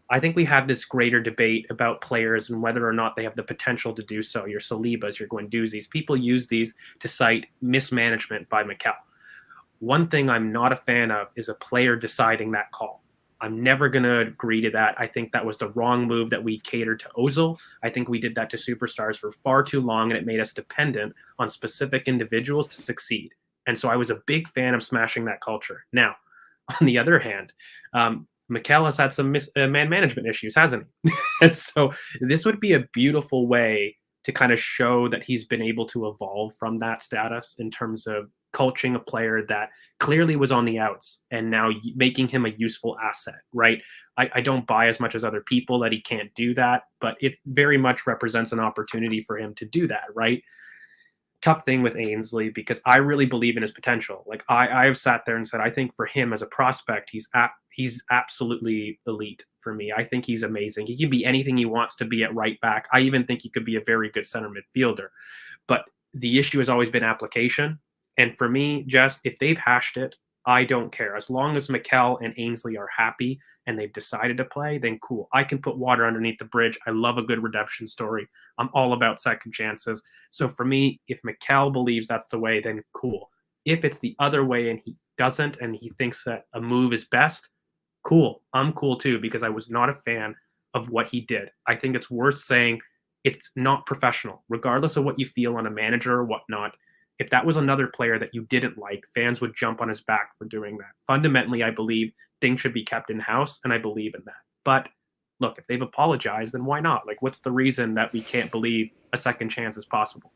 I think we have this greater debate about players and whether or not they have the potential to do so. Your Salibas, your Guendouzi's, people use these to cite mismanagement by Mikel. One thing I'm not a fan of is a player deciding that call. I'm never going to agree to that. I think that was the wrong move that we catered to Ozil. I think we did that to superstars for far too long, and it made us dependent on specific individuals to succeed. And so I was a big fan of smashing that culture. Now, on the other hand, Mikel has had some man management issues, hasn't he? And so this would be a beautiful way to kind of show that he's been able to evolve from that status in terms of coaching a player that clearly was on the outs and now making him a useful asset, right? I don't buy as much as other people that he can't do that, but it very much represents an opportunity for him to do that, right? Tough thing with Ainsley because I really believe in his potential. Like I've sat there and said, I think for him as a prospect, he's absolutely elite for me. I think he's amazing. He can be anything he wants to be at right back. I even think he could be a very good center midfielder. But the issue has always been application. And for me, Jess, if they've hashed it, I don't care. As long as Mikel and Ainsley are happy and they've decided to play, then cool. I can put water underneath the bridge. I love a good redemption story. I'm all about second chances. So for me, if Mikel believes that's the way, then cool. If it's the other way and he doesn't and he thinks that a move is best, cool. I'm cool too because I was not a fan of what he did. I think it's worth saying it's not professional, regardless of what you feel on a manager or whatnot. If that was another player that you didn't like, fans would jump on his back for doing that. Fundamentally, I believe things should be kept in house, and I believe in that. But look, if they've apologized, then why not? Like, what's the reason that we can't believe a second chance is possible?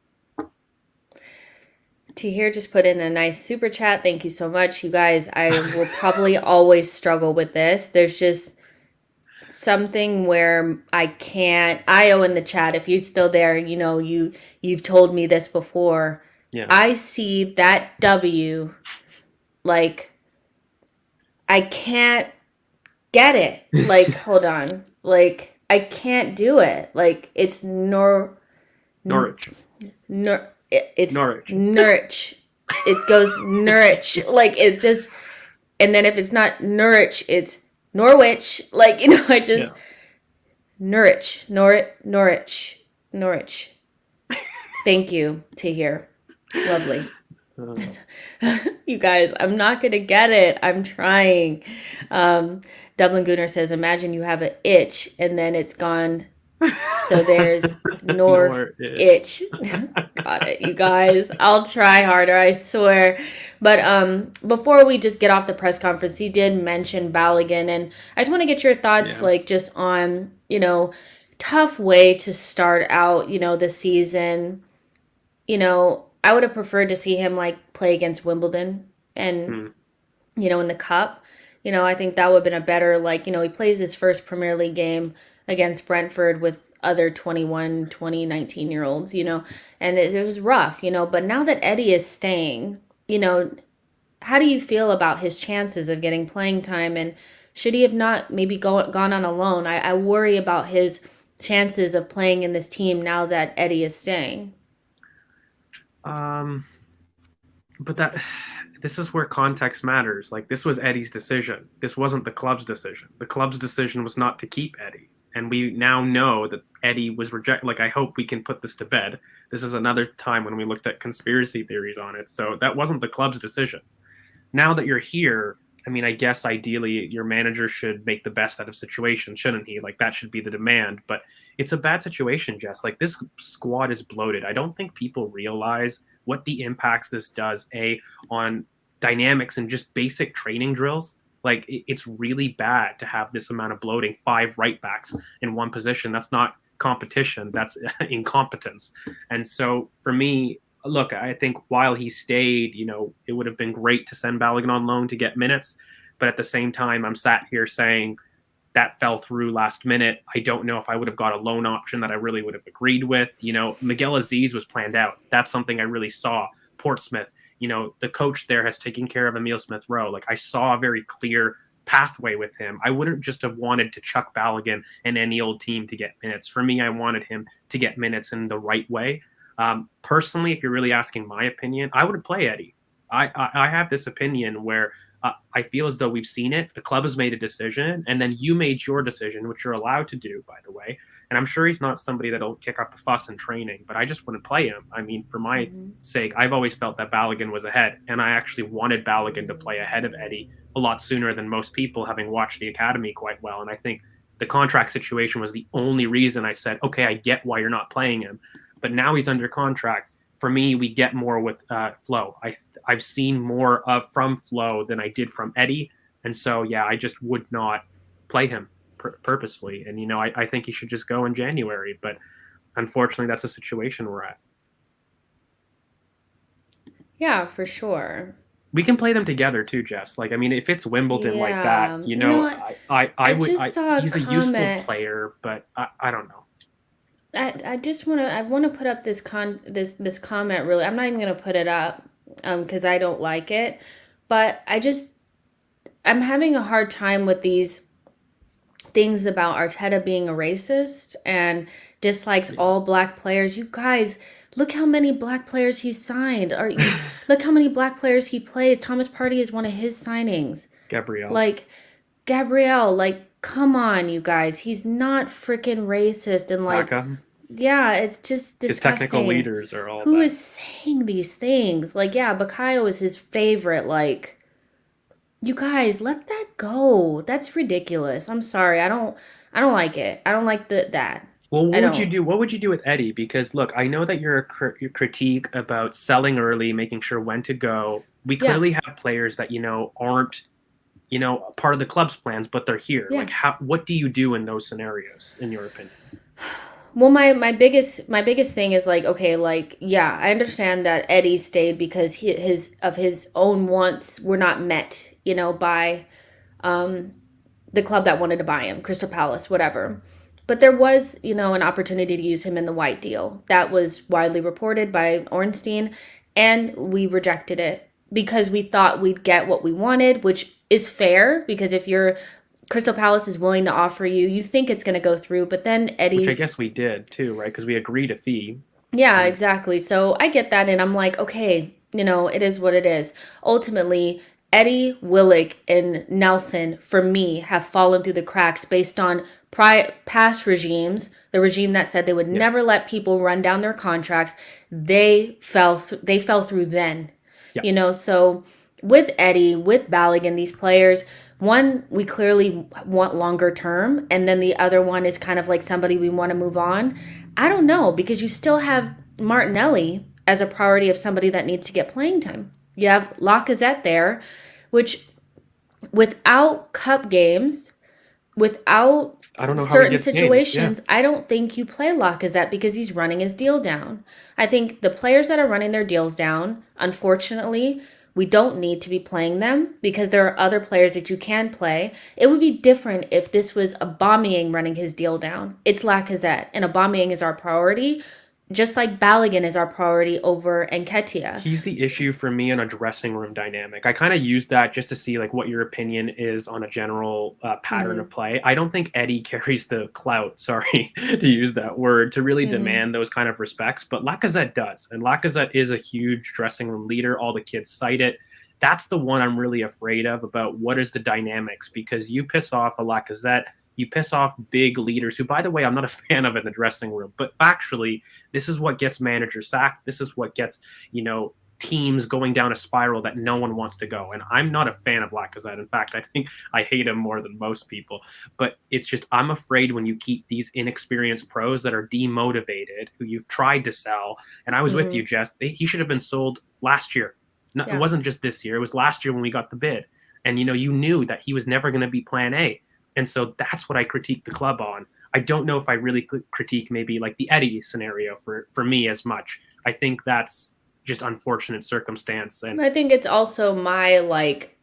Tahir just put in a nice super chat. Thank you so much, you guys. I will probably always struggle with this. There's just something where I can't. Io in the chat, if you're still there, you've told me this before. Yeah. I see that W, like I can't get it. Like, hold on. Like, I can't do it. Like, it's Norwich. It's Norwich. Norwich. It goes Norwich. Like, it just, and then if it's not Norwich, it's Norwich. Like, I just, Yeah. Norwich. Thank you, Tahir. Lovely. You guys, I'm not going to get it. I'm trying. Dublin Gooner says, imagine you have an itch and then it's gone. So there's itch. Got it, you guys. I'll try harder, I swear. But before we just get off the press conference, he did mention Balogun, and I just want to get your thoughts, like just on, tough way to start out, the season. I would have preferred to see him like play against Wimbledon and, in the cup. I think that would have been a better, like, he plays his first Premier League game against Brentford with other 21, 20, 19-year-olds, and it was rough, but now that Eddie is staying, how do you feel about his chances of getting playing time, and should he have not maybe gone on a loan? I worry about his chances of playing in this team now that Eddie is staying. But this is where context matters. Like, this was Eddie's decision. This wasn't the club's decision. The club's decision was not to keep Eddie. And we now know that Eddie was rejected. Like, I hope we can put this to bed. This is another time when we looked at conspiracy theories on it. So that wasn't the club's decision. Now that you're here, I mean, I guess ideally your manager should make the best out of situations, shouldn't he? Like, that should be the demand. But it's a bad situation, Jess. Like, this squad is bloated. I don't think people realize what the impacts this does, on dynamics and just basic training drills. Like, it's really bad to have this amount of bloating, 5 right backs in one position. That's not competition. That's incompetence. And so for me, look, I think while he stayed, it would have been great to send Balogun on loan to get minutes. But at the same time, I'm sat here saying that fell through last minute. I don't know if I would have got a loan option that I really would have agreed with. Miguel Aziz was planned out. That's something I really saw. Portsmouth, the coach there has taken care of Emile Smith-Rowe. Like, I saw a very clear pathway with him. I wouldn't just have wanted to chuck Balogun in any old team to get minutes. For me, I wanted him to get minutes in the right way. Personally, if you're really asking my opinion, I would play Eddie. I have this opinion where I feel as though we've seen it. The club has made a decision, and then you made your decision, which you're allowed to do, by the way. And I'm sure he's not somebody that'll kick up a fuss in training, but I just wouldn't play him. I mean, for my sake, I've always felt that Balogun was ahead, and I actually wanted Balogun to play ahead of Eddie a lot sooner than most people, having watched the academy quite well. And I think the contract situation was the only reason I said, okay, I get why you're not playing him. But now he's under contract. For me, we get more with Flo. I've seen more from Flo than I did from Eddie. And so, yeah, I just would not play him purposefully. And, I think he should just go in January. But unfortunately, that's a situation we're at. Yeah, for sure. We can play them together too, Jess. Like, I mean, if it's Wimbledon like that, I would. He's a useful player, but I don't know. I just want to put up this this comment. Really, I'm not even going to put it up because I don't like it, but I'm having a hard time with these things about Arteta being a racist and dislikes all black players. You guys, look how many black players he's signed. Look how many black players he plays. Thomas Partey is one of his signings. Gabriel, come on, you guys. He's not freaking racist and like. Baka. Yeah, it's just disgusting. His technical leaders are all. Who is saying these things? Like, yeah, Bakayo is his favorite. Like, you guys, let that go. That's ridiculous. I'm sorry. I don't like it. I don't like that. Well, what would you do? What would you do with Eddie? Because look, I know that your critique about selling early, making sure when to go. We clearly have players that aren't part of the club's plans, but they're here. Yeah. Like, what do you do in those scenarios, in your opinion? Well, my biggest thing is like, okay, like, yeah, I understand that Eddie stayed because his own wants were not met, by um the club that wanted to buy him, Crystal Palace, whatever. But there was, an opportunity to use him in the white deal. That was widely reported by Ornstein, and we rejected it because we thought we'd get what we wanted, which is fair because if you're Crystal Palace is willing to offer you, you think it's going to go through, but then Which I Eddie's. guess we did too, right? Because we agreed a fee. Yeah, And exactly. So I get that, and I'm like, okay, it is what it is. Ultimately, Eddie, Willick, and Nelson, for me, have fallen through the cracks based on past regimes. The regime that said they would yeah, never let people run down their contracts, they fell through then. yeah. So with Eddie, with Balogun, these players, one we clearly want longer term, and then the other one is kind of like somebody we want to move on. I don't know because you still have Martinelli as a priority of somebody that needs to get playing time. You have Lacazette there, which without cup games, without I don't know how he certain gets games. Yeah. situations, I don't think you play Lacazette because he's running his deal down. I think the players that are running their deals down, unfortunately, we don't need to be playing them because there are other players that you can play. It would be different if this was Aubameyang running his deal down. It's Lacazette, and Aubameyang is our priority, just like Balogun is our priority over Nketiah. He's the issue for me in a dressing room dynamic. I kind of use that just to see like what your opinion is on a general pattern Mm-hmm. of play. I don't think Eddie carries the clout, sorry to use that word, to really Mm-hmm. demand those kind of respects, but Lacazette does. And Lacazette is a huge dressing room leader. All the kids cite it. That's the one I'm really afraid of about what is the dynamics because you piss off a Lacazette, you piss off big leaders who, by the way, I'm not a fan of in the dressing room, but factually, this is what gets managers sacked. This is what gets, teams going down a spiral that no one wants to go. And I'm not a fan of Lacazette. In fact, I think I hate him more than most people. But it's just, I'm afraid when you keep these inexperienced pros that are demotivated, who you've tried to sell, and I was with Mm-hmm. you, Jess, he should have been sold last year. No, it Yeah. wasn't just this year. It was last year when we got the bid. And, you knew that he was never going to be plan A. And so that's what I critique the club on. I don't know if I really critique maybe like the Eddie scenario for me as much. I think that's just unfortunate circumstance. And I think it's also my like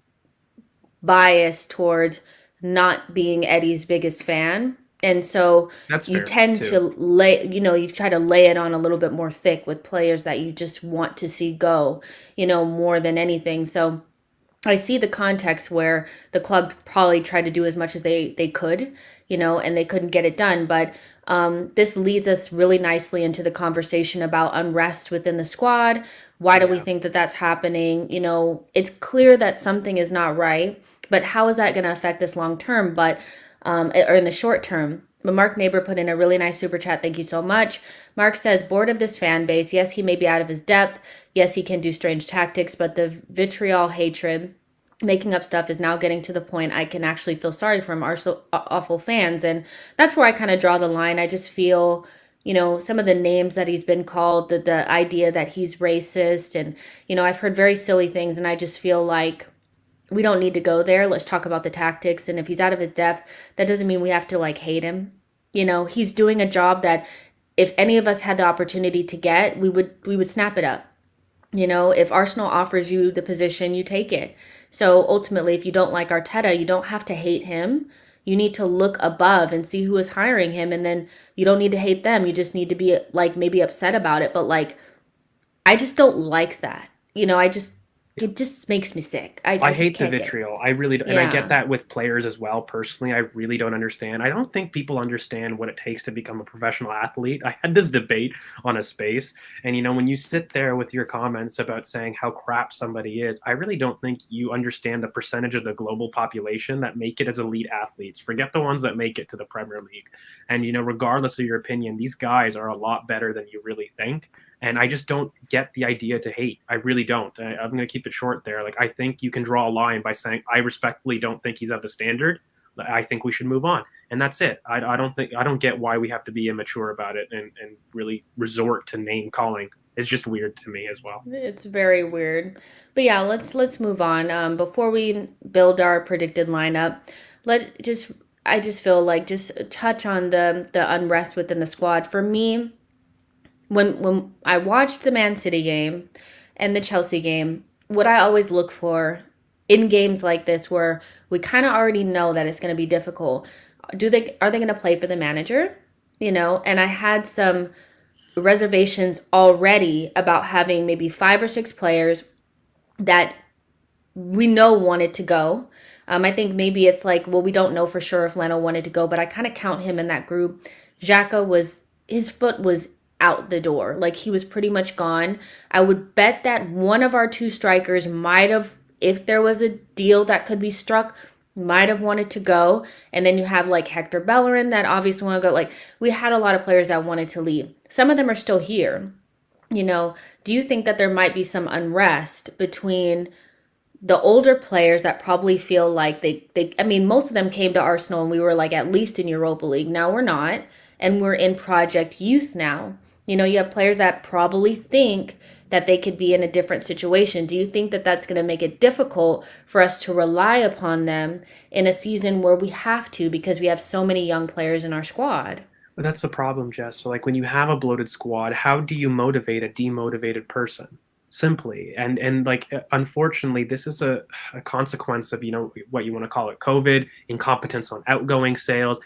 bias towards not being Eddie's biggest fan. And so that's you fair tend to too. you try to lay it on a little bit more thick with players that you just want to see go, more than anything. So I see the context where the club probably tried to do as much as they could, and they couldn't get it done. But this leads us really nicely into the conversation about unrest within the squad. Why do we Yeah. think that that's happening? It's clear that something is not right, but how is that going to affect us long term? But or in the short term. But Mark Neighbor put in a really nice super chat. Thank you so much. Mark says, bored of this fan base. Yes, he may be out of his depth. Yes, he can do strange tactics, but the vitriol, hatred, making up stuff is now getting to the point I can actually feel sorry for him, our so awful fans. And that's where I kind of draw the line. I just feel, some of the names that he's been called, the idea that he's racist. And, I've heard very silly things. And I just feel like we don't need to go there. Let's talk about the tactics. And if he's out of his depth, that doesn't mean we have to like hate him. He's doing a job that if any of us had the opportunity to get, we would snap it up. If Arsenal offers you the position, you take it. So ultimately, if you don't like Arteta, you don't have to hate him. You need to look above and see who is hiring him. And then you don't need to hate them. You just need to be like maybe upset about it. But like, I just don't like that. It just makes me sick. I I just hate the can't get it. vitriol. I really do, and I get Yeah. that with players as well. Personally, I really don't understand. I don't think people understand what it takes to become a professional athlete. I had this debate on a space, and when you sit there with your comments about saying how crap somebody is, I really don't think you understand the percentage of the global population that make it as elite athletes. Forget the ones that make it to the Premier League. And regardless of your opinion, these guys are a lot better than you really think. And I just don't get the idea to hate. I really don't. I'm going to keep it short there. Like, I think you can draw a line by saying, I respectfully don't think he's up to standard. I think we should move on. And that's it. I don't get why we have to be immature about it and really resort to name calling. It's just weird to me as well. It's very weird. But yeah, let's move on. Before we build our predicted lineup, let just I just feel like just touch on the unrest within the squad. For me, when I watched the Man City game and the Chelsea game, what I always look for in games like this where we kind of already know that it's going to be difficult, are they going to play for the manager? And I had some reservations already about having maybe 5 or 6 players that we know wanted to go. I think maybe it's like, well, we don't know for sure if Leno wanted to go, but I kind of count him in that group. His foot was out the door. Like he was pretty much gone. I would bet that one of our 2 strikers might have, if there was a deal that could be struck, might have wanted to go. And then you have like Hector Bellerin that obviously want to go. Like we had a lot of players that wanted to leave. Some of them are still here. Do you think that there might be some unrest between the older players that probably feel like I mean, most of them came to Arsenal and we were like at least in Europa League. Now we're not. And we're in Project Youth now. You have players that probably think that they could be in a different situation. Do you think that that's going to make it difficult for us to rely upon them in a season where we have to because we have so many young players in our squad? But that's the problem, Jess. So, like, when you have a bloated squad, how do you motivate a demotivated person? Simply, and like, unfortunately, this is a consequence of what you want to call it, COVID, incompetence on outgoing sales,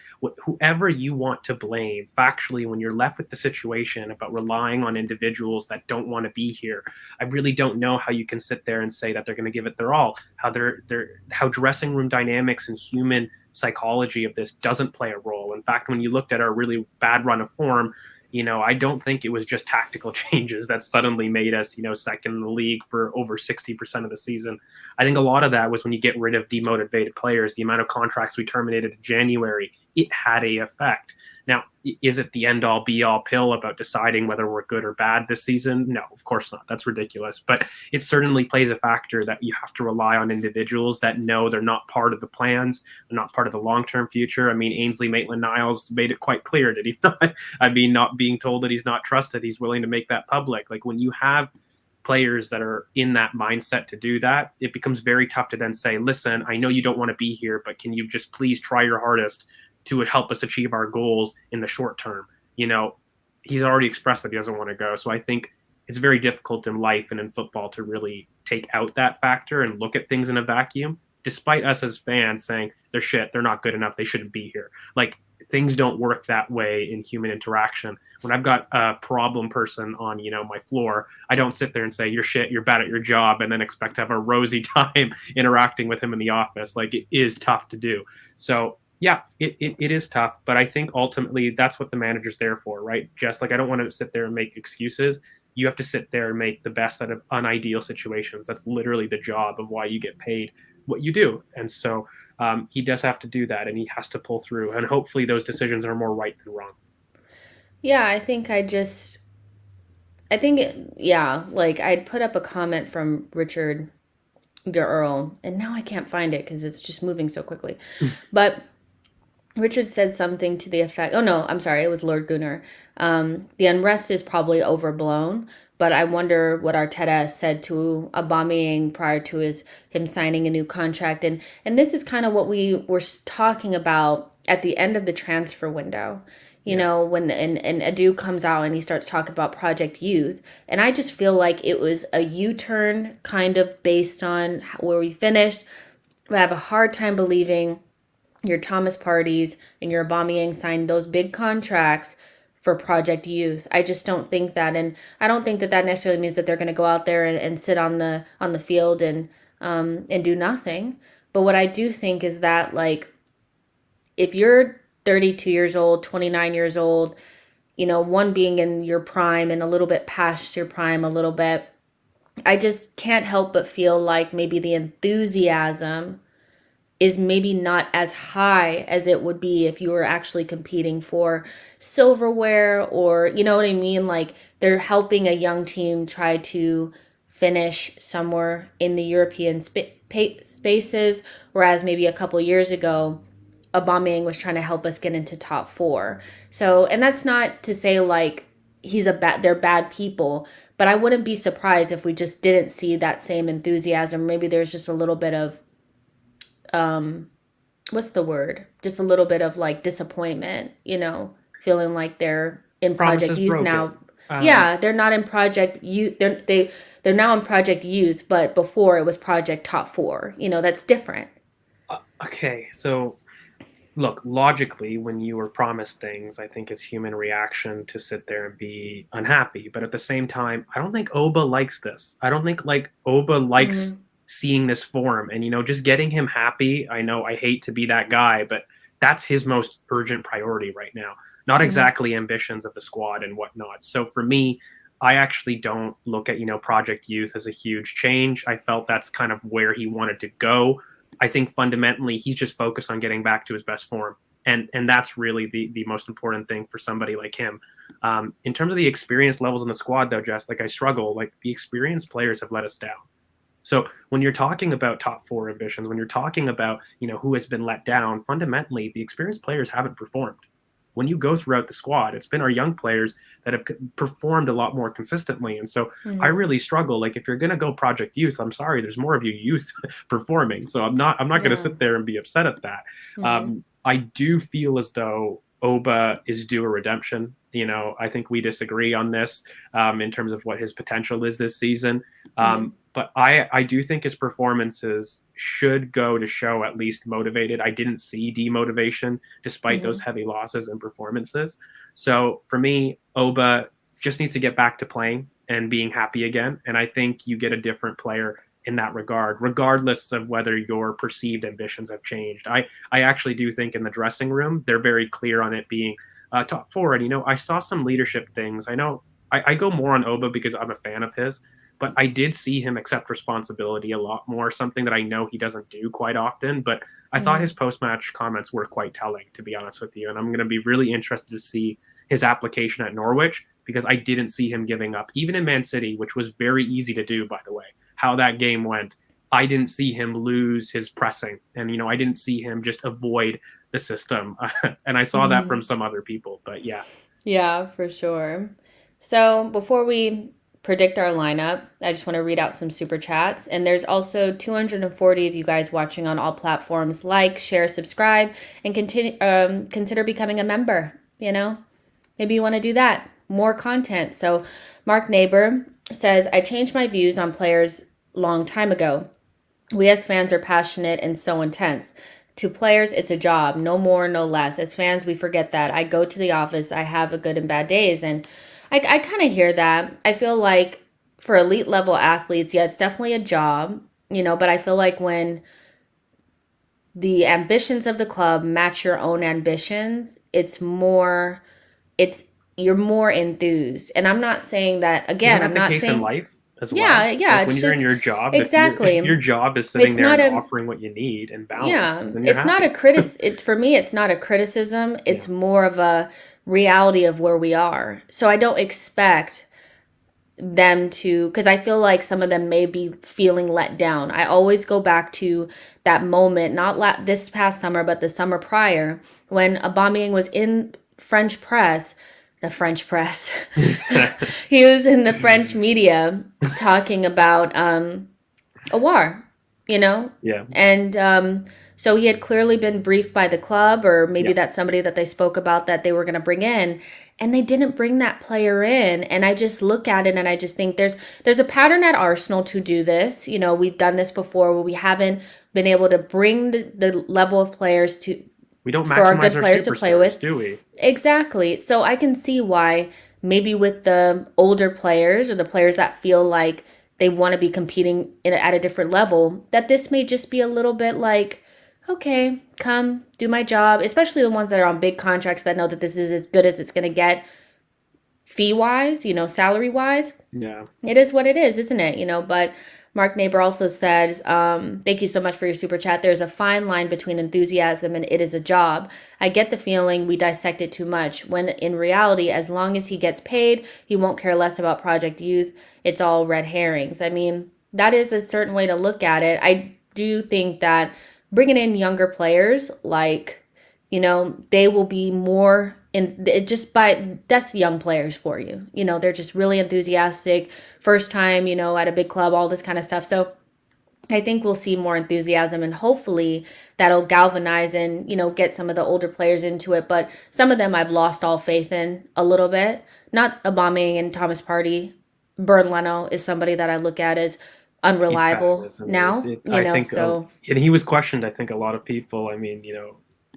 whoever you want to blame. Factually, when you're left with the situation about relying on individuals that don't want to be here, I really don't know how you can sit there and say that they're going to give it their all. How dressing room dynamics and human psychology of this doesn't play a role. In fact, when you looked at our really bad run of form, I don't think it was just tactical changes that suddenly made us, second in the league for over 60% of the season. I think a lot of that was when you get rid of demotivated players, the amount of contracts we terminated in January, it had a effect. Now, is it the end-all, be-all pill about deciding whether we're good or bad this season? No, of course not. That's ridiculous. But it certainly plays a factor that you have to rely on individuals that know they're not part of the plans, they're not part of the long-term future. I mean, Ainsley Maitland-Niles made it quite clear, did he not? I mean, not being told that he's not trusted, he's willing to make that public. Like, when you have players that are in that mindset to do that, it becomes very tough to then say, listen, I know you don't want to be here, but can you just please try your hardest to help us achieve our goals in the short term? He's already expressed that he doesn't want to go. So I think it's very difficult in life and in football to really take out that factor and look at things in a vacuum, despite us as fans saying they're shit, they're not good enough, they shouldn't be here. Like, things don't work that way in human interaction. When I've got a problem person on, my floor, I don't sit there and say, you're shit, you're bad at your job, and then expect to have a rosy time interacting with him in the office. Like, it is tough to do. So yeah, it is tough, but I think ultimately that's what the manager's there for, right? Just like, I don't want to sit there and make excuses. You have to sit there and make the best out of unideal situations. That's literally the job of why you get paid what you do. And so he does have to do that, and he has to pull through. And hopefully those decisions are more right than wrong. Yeah, yeah, like I'd put up a comment from Richard de Earl, and now I can't find it because it's just moving so quickly. But Richard said something to the effect, oh no, I'm sorry, it was Lord Gunnar. The unrest is probably overblown, but I wonder what Arteta said to Aubameyang prior to him signing a new contract. And this is kind of what we were talking about at the end of the transfer window. When and Adu comes out and he starts talking about Project Youth, and I just feel like it was a U-turn kind of based on where we finished. I have a hard time believing your Thomas Parties and your Aubameyang signed those big contracts for Project Youth. I just don't think that, and I don't think that necessarily means that they're going to go out there and sit on the field and do nothing. But what I do think is that, like, if you're 32 years old, 29 years old, one being in your prime and a little bit past your prime a little bit, I just can't help but feel like maybe the enthusiasm is maybe not as high as it would be if you were actually competing for silverware, or, you know what I mean? Like, they're helping a young team try to finish somewhere in the European spaces, whereas maybe a couple years ago, Aubameyang was trying to help us get into top 4. So, and that's not to say like they're bad people, but I wouldn't be surprised if we just didn't see that same enthusiasm. Maybe there's just a little bit of what's the word? Just a little bit of like disappointment, feeling like they're in Project Promises Youth broken. now. Um, Yeah, they're not in Project Youth. They're now in Project Youth, but before it was Project Top Four. That's different. okay, so look, logically, when you were promised things, I think it's human reaction to sit there and be unhappy. But at the same time, I don't think Oba likes this. I don't think like Oba likes Mm-hmm. seeing this form and just getting him happy. I know I hate to be that guy, but that's his most urgent priority right now. Not Mm-hmm. exactly ambitions of the squad and whatnot. So for me, I actually don't look at, Project Youth as a huge change. I felt that's kind of where he wanted to go. I think fundamentally he's just focused on getting back to his best form. And that's really the most important thing for somebody like him. In terms of the experience levels in the squad, though, Jess, like I struggle. Like the experienced players have let us down. So when you're talking about top four ambitions, when you're talking about who has been let down, fundamentally the experienced players haven't performed. When you go throughout the squad, it's been our young players that have performed a lot more consistently. And so I Mm-hmm. really struggle. Like if you're going to go Project Youth, I'm sorry, there's more of you youth performing. So I'm not going to Yeah. sit there and be upset at that. Mm-hmm. I do feel as though Oba is due a redemption. I think we disagree on this in terms of what his potential is this season. Mm-hmm. But I do think his performances should go to show at least motivated. I didn't see demotivation despite those Mm-hmm. heavy losses and performances. So for me, Oba just needs to get back to playing and being happy again. And I think you get a different player in that regard, regardless of whether your perceived ambitions have changed. I actually do think in the dressing room, they're very clear on it being top four. And, I saw some leadership things. I know I go more on Oba because I'm a fan of his, but I did see him accept responsibility a lot more, something that I know he doesn't do quite often. But I thought Mm-hmm. his post match comments were quite telling, to be honest with you. And I'm going to be really interested to see his application at Norwich because I didn't see him giving up, even in Man City, which was very easy to do, by the way, how that game went. I didn't see him lose his pressing. And, I didn't see him just avoid the system. And I saw that from some other people. But yeah. Yeah, for sure. So before we predict our lineup, I just want to read out some super chats. And there's also 240 of you guys watching on all platforms. Like, share, subscribe, and consider becoming a member. Maybe you want to do that. More content. So Mark Neighbor says, I changed my views on players long time ago. We as fans are passionate and so intense. To players, it's a job, no more, no less. As fans, we forget that. I go to the office, I have a good and bad days. And I kind of hear that. I feel like for elite level athletes, yeah, it's definitely a job, but I feel like when the ambitions of the club match your own ambitions, it's you're more enthused. And I'm not saying that, Isn't again, I'm that the not case in saying, life as yeah, well? yeah, Like when it's you're in just your job, if your exactly. job is sitting It's there not and a offering what you need and balance, Yeah, then you're it's not happy. a for me it's not a criticism, Yeah. it's more of a reality of where we are. So I don't expect them to, because I feel like some of them may be feeling let down. I always go back to that moment, not this past summer, but the summer prior, when Aubameyang was in French press, the French press. He was in the French media talking about a war, you know? Yeah. And so he had clearly been briefed by the club, or maybe Yeah. that's somebody that they spoke about that they were going to bring in, and they didn't bring that player in. And I just look at it and I just think there's a pattern at Arsenal to do this. We've done this before where we haven't been able to bring the level of players to We don't for our good maximize our players to play with. superstars, do we? Exactly. So I can see why maybe with the older players or the players that feel like they want to be competing at a different level, that this may just be a little bit like, okay, come do my job, especially the ones that are on big contracts that know that this is as good as it's going to get fee wise, salary wise. Yeah. It is what it is, isn't it? But Mark Neighbor also said, thank you so much for your super chat. There's a fine line between enthusiasm and it is a job. I get the feeling we dissect it too much, when in reality, as long as he gets paid, he won't care less about Project Youth. It's all red herrings. I mean, that is a certain way to look at it. I do think that bringing in younger players, like, they will be more in it, just by that's young players for you. They're just really enthusiastic, first time, at a big club, all this kind of stuff. So I think we'll see more enthusiasm, and hopefully that'll galvanize and, get some of the older players into it. But some of them I've lost all faith in a little bit. Not Aubameyang and Thomas Partey. Bernd Leno is somebody that I look at as He's bad, unreliable isn't he? now, I think, so and he was questioned. I think a lot of people. I mean,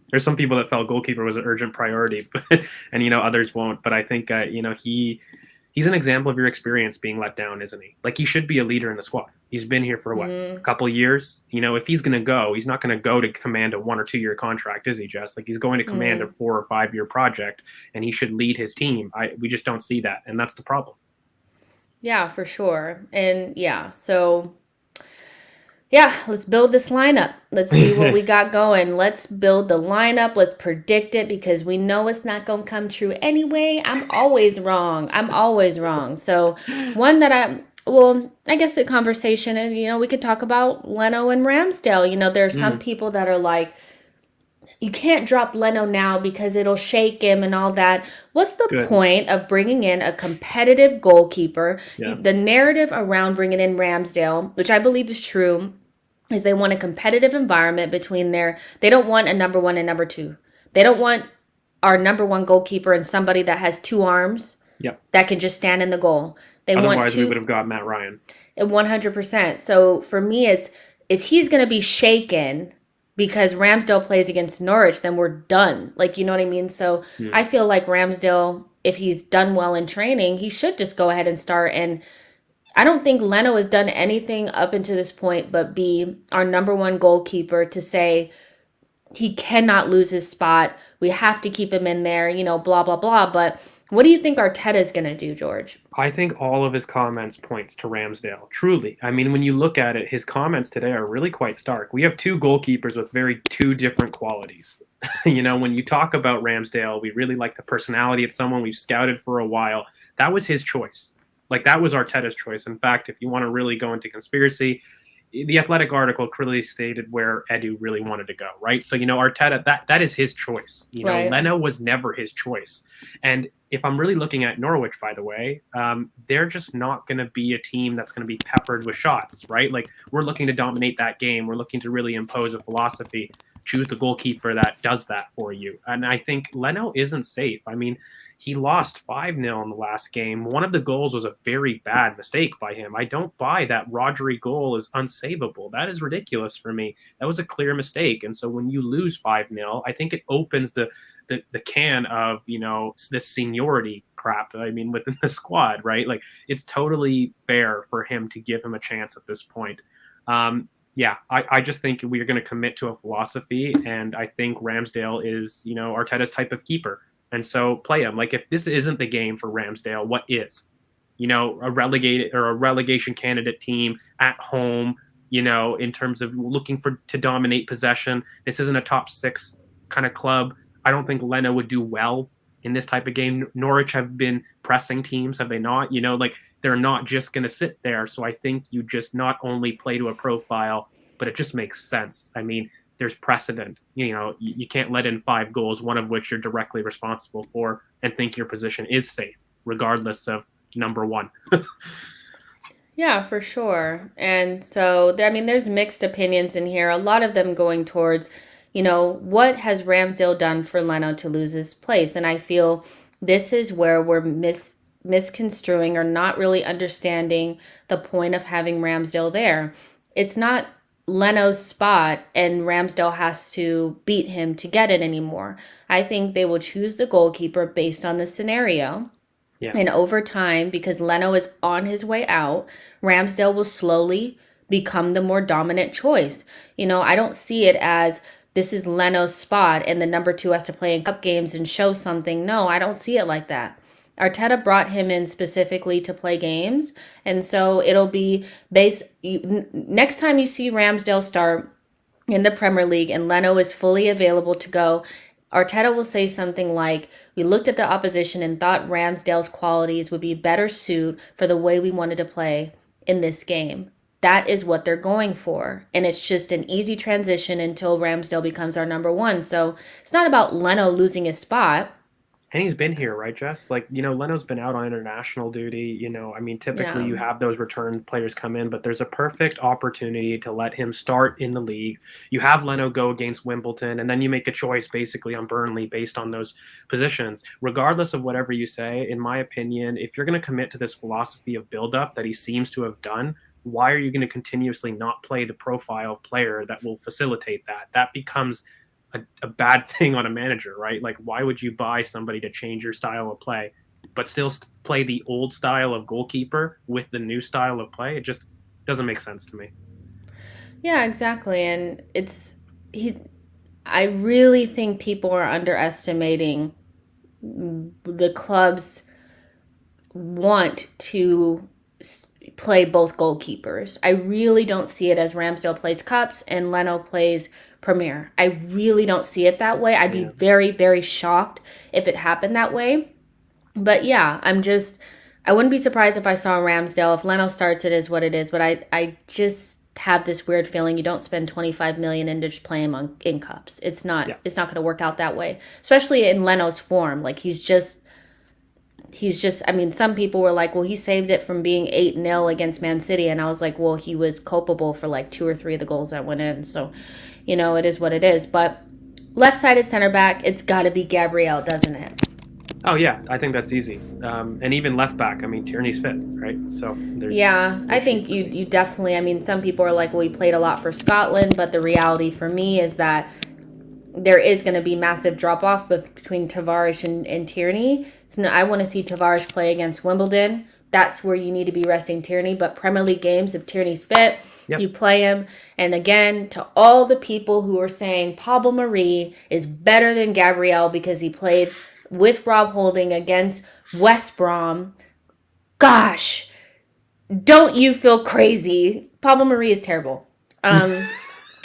there's some people that felt goalkeeper was an urgent priority, but, and others won't. But I think he's an example of your experience being let down, isn't he? Like he should be a leader in the squad. He's been here for what, a couple of years. If he's gonna go, he's not gonna go to command a 1 or 2 year contract, is he? Jess? Like he's going to command a 4 or 5 year project, and he should lead his team. We just don't see that, and that's the problem. yeah, for sure. And yeah, so yeah, let's build this lineup. Let's see what we got going. Let's build the lineup. Let's predict it because we know it's not going to come true anyway. I'm always wrong. So, one that I guess the conversation is, we could talk about Leno and Ramsdale. There are some people that are like, you can't drop Leno now because it'll shake him and all that. What's the point of bringing in a competitive goalkeeper? Yeah. The narrative around bringing in Ramsdale, which I believe is true, is they want a competitive environment between they don't want a number one and number two. They don't want our number one goalkeeper and somebody that has two arms that can just stand in the goal. Otherwise, we would have got Matt Ryan. 100%. So for me, it's if he's going to be shaken because Ramsdale plays against Norwich, then we're done. Like, you know what I mean? So I feel like Ramsdale, if he's done well in training, he should just go ahead and start. And I don't think Leno has done anything up until this point but be our number one goalkeeper to say he cannot lose his spot. We have to keep him in there, blah, blah, blah. But what do you think Arteta is going to do, George? I think all of his comments points to Ramsdale. Truly. I mean, when you look at it, his comments today are really quite stark. We have two goalkeepers with two different qualities. When you talk about Ramsdale, we really like the personality of someone we've scouted for a while. That was his choice. Like, that was Arteta's choice. In fact, if you want to really go into conspiracy, the Athletic article clearly stated where Edu really wanted to go, right? So, Arteta, that is his choice. Right. Leno was never his choice. And if I'm really looking at Norwich, by the way, they're just not going to be a team that's going to be peppered with shots, right? Like, we're looking to dominate that game. We're looking to really impose a philosophy. Choose the goalkeeper that does that for you. And I think Leno isn't safe. I mean, he lost 5-0 in the last game. One of the goals was a very bad mistake by him. I don't buy that Rodri goal is unsavable. That is ridiculous for me. That was a clear mistake. And so when you lose 5-0, I think it opens the can of, this seniority crap, I mean, within the squad, right? Like, it's totally fair for him to give him a chance at this point. I just think we're going to commit to a philosophy, and I think Ramsdale is, Arteta's type of keeper. And so play him. Like, if this isn't the game for Ramsdale, what is? A relegation candidate team at home, in terms of looking to dominate possession. This isn't a top 6 kind of club. I don't think Leno would do well in this type of game. Norwich have been pressing teams, have they not? They're not just going to sit there. So I think you just not only play to a profile, but it just makes sense. I mean, there's precedent. You can't let in 5 goals, one of which you're directly responsible for, and think your position is safe, regardless of number one. Yeah, for sure. And so, there's mixed opinions in here. A lot of them going towards, what has Ramsdale done for Leno to lose his place? And I feel this is where we're misconstruing or not really understanding the point of having Ramsdale there. It's not Leno's spot and Ramsdale has to beat him to get it anymore. I think they will choose the goalkeeper based on the scenario. Yeah. And over time, because Leno is on his way out, Ramsdale will slowly become the more dominant choice. I don't see it as this is Leno's spot and the number 2 has to play in cup games and show something. No, I don't see it like that. Arteta brought him in specifically to play games. And so it'll be next time you see Ramsdale start in the Premier League and Leno is fully available to go, Arteta will say something like, we looked at the opposition and thought Ramsdale's qualities would be better suit for the way we wanted to play in this game. That is what they're going for. And it's just an easy transition until Ramsdale becomes our number 1. So it's not about Leno losing his spot. And he's been here, right, Jess? Like, Leno's been out on international duty. I mean, typically Yeah. you have those return players come in, but there's a perfect opportunity to let him start in the league. You have Leno go against Wimbledon, and then you make a choice basically on Burnley based on those positions. Regardless of whatever you say, in my opinion, if you're going to commit to this philosophy of build-up that he seems to have done, why are you going to continuously not play the profile player that will facilitate that? That becomes a bad thing on a manager, right? Like, why would you buy somebody to change your style of play, but still play the old style of goalkeeper with the new style of play? It just doesn't make sense to me. Yeah, exactly. And he, I really think people are underestimating the club's want to play both goalkeepers. I really don't see it as Ramsdale plays Cups and Leno plays Premier. I really don't see it that way. I'd be Yeah. very, very shocked if it happened that way. But yeah, I wouldn't be surprised if I saw Ramsdale. If Leno starts, it is what it is. But I just have this weird feeling you don't spend 25 million and just play him in cups. Yeah. It's not going to work out that way, especially in Leno's form. Like he's just, I mean, some people were like, well, he saved it from being 8-0 against Man City. And I was like, well, he was culpable for like 2 or 3 of the goals that went in. So, it is what it is. But left-sided center back, it's got to be Gabriel, doesn't it? Oh yeah, I think that's easy. And even left back. I mean, Tierney's fit, right? So there's Yeah, no I issue think for me. you definitely, I mean, some people are like, well, he played a lot for Scotland. But the reality for me is that there is going to be massive drop off between Tavares and Tierney. So I want to see Tavares play against Wimbledon. That's where you need to be resting Tierney. But Premier League games, if Tierney's fit, Yep. you play him. And again, to all the people who are saying Pablo Marie is better than Gabriel because he played with Rob Holding against West Brom, gosh, don't you feel crazy? Pablo Marie is terrible. And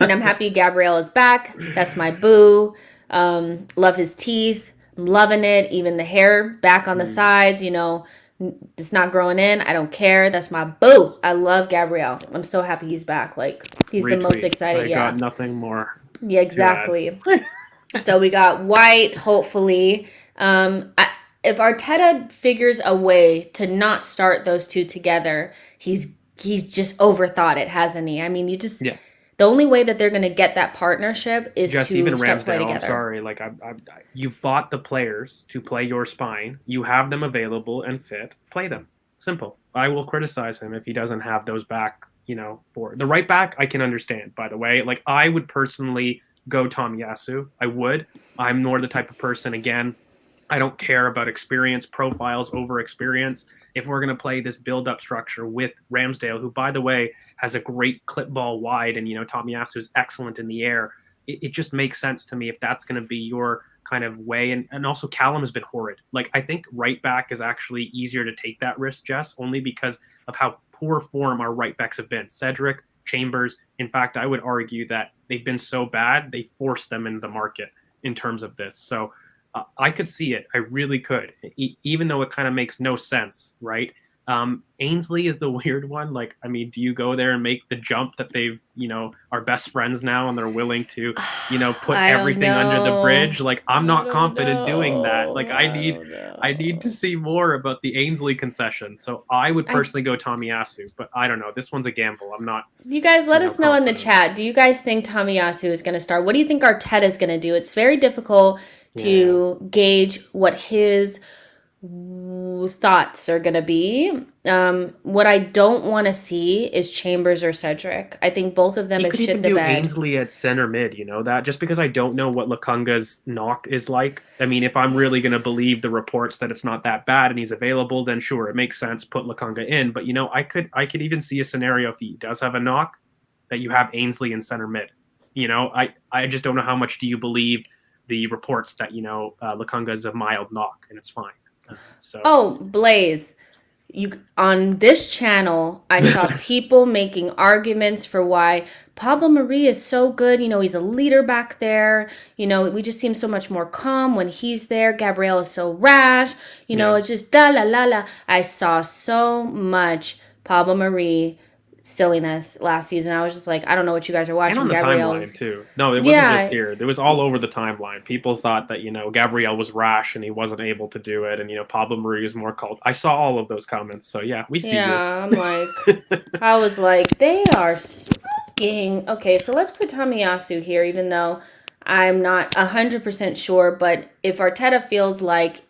I'm happy Gabrielle is back. That's my boo. Love his teeth. I'm loving it. Even the hair back on the Mm, sides, it's not growing in. I don't care. That's my boo. I love Gabrielle. I'm so happy he's back. Like, he's the most retweet. I excited. got Yeah. nothing more Yeah, to add. exactly. So we got White, hopefully. If Arteta figures a way to not start those two together, he's just overthought it, hasn't he? I mean, Yeah. the only way that they're going to get that partnership is Just even to start play Ramsdale, I'm together. sorry. Like, you've bought the players to play your spine. You have them available and fit. Play them. Simple. I will criticize him if he doesn't have those back. For the right back, I can understand. By the way, like, I would personally go Tomiyasu. I would. I'm more the type of person. Again, I don't care about experience profiles over experience. If we're going to play this build-up structure with Ramsdale, who, by the way, has a great clip ball wide, and Tomiyasu is excellent in the air, it just makes sense to me if that's going to be your kind of way. And also Callum has been horrid. Like, I think right back is actually easier to take that risk, Jess, only because of how poor form our right backs have been. Cedric, Chambers. In fact, I would argue that they've been so bad they forced them into the market in terms of this. So I could see it. I really could, even though it kind of makes no sense, right? Ainsley is the weird one. Like, I mean, do you go there and make the jump that they've, are best friends now and they're willing to, put I don't everything under the know. bridge? Like, I'm I not don't confident doing that. Like, know. I I need, don't I need to know. see more about the Ainsley concession. So I would I personally go Tomiyasu, but I don't know. This one's a gamble. I'm not, You guys let us know in the confident. chat. Do you guys think Tamiyasu is going to start? What do you think Arteta is going to do? It's very difficult Yeah. to gauge what his thoughts are going to be. What I don't want to see is Chambers or Cedric. I think both of them He have could even shit the do bed. Ainsley at center mid, that just because I don't know what Lukunga's knock is like. I mean, if I'm really going to believe the reports that it's not that bad and he's available, then sure, it makes sense, put Lukunga in. But I could even see a scenario if he does have a knock that you have Ainsley in center mid. I just don't know how much do you believe the reports that Lukunga is a mild knock and it's fine. So Oh, Blaze. You on this channel, I saw people making arguments for why Pablo Marie is so good. He's a leader back there. We just seem so much more calm when he's there. Gabrielle is so rash. yeah, It's just da la la la. I saw so much Pablo Marie silliness last season. I was just like, I don't know what you guys are And watching. on the Gabrielle's, timeline too. No, it wasn't just yeah, here. It was all over the timeline. People thought that, Gabriel was rash and he wasn't able to do it, and Pablo Marie is more called. I saw all of those comments. So yeah, we see you. yeah. I'm like, I was like, they are smoking. Okay, so let's put Tomiyasu here, even though I'm not 100% sure. But if Arteta feels like,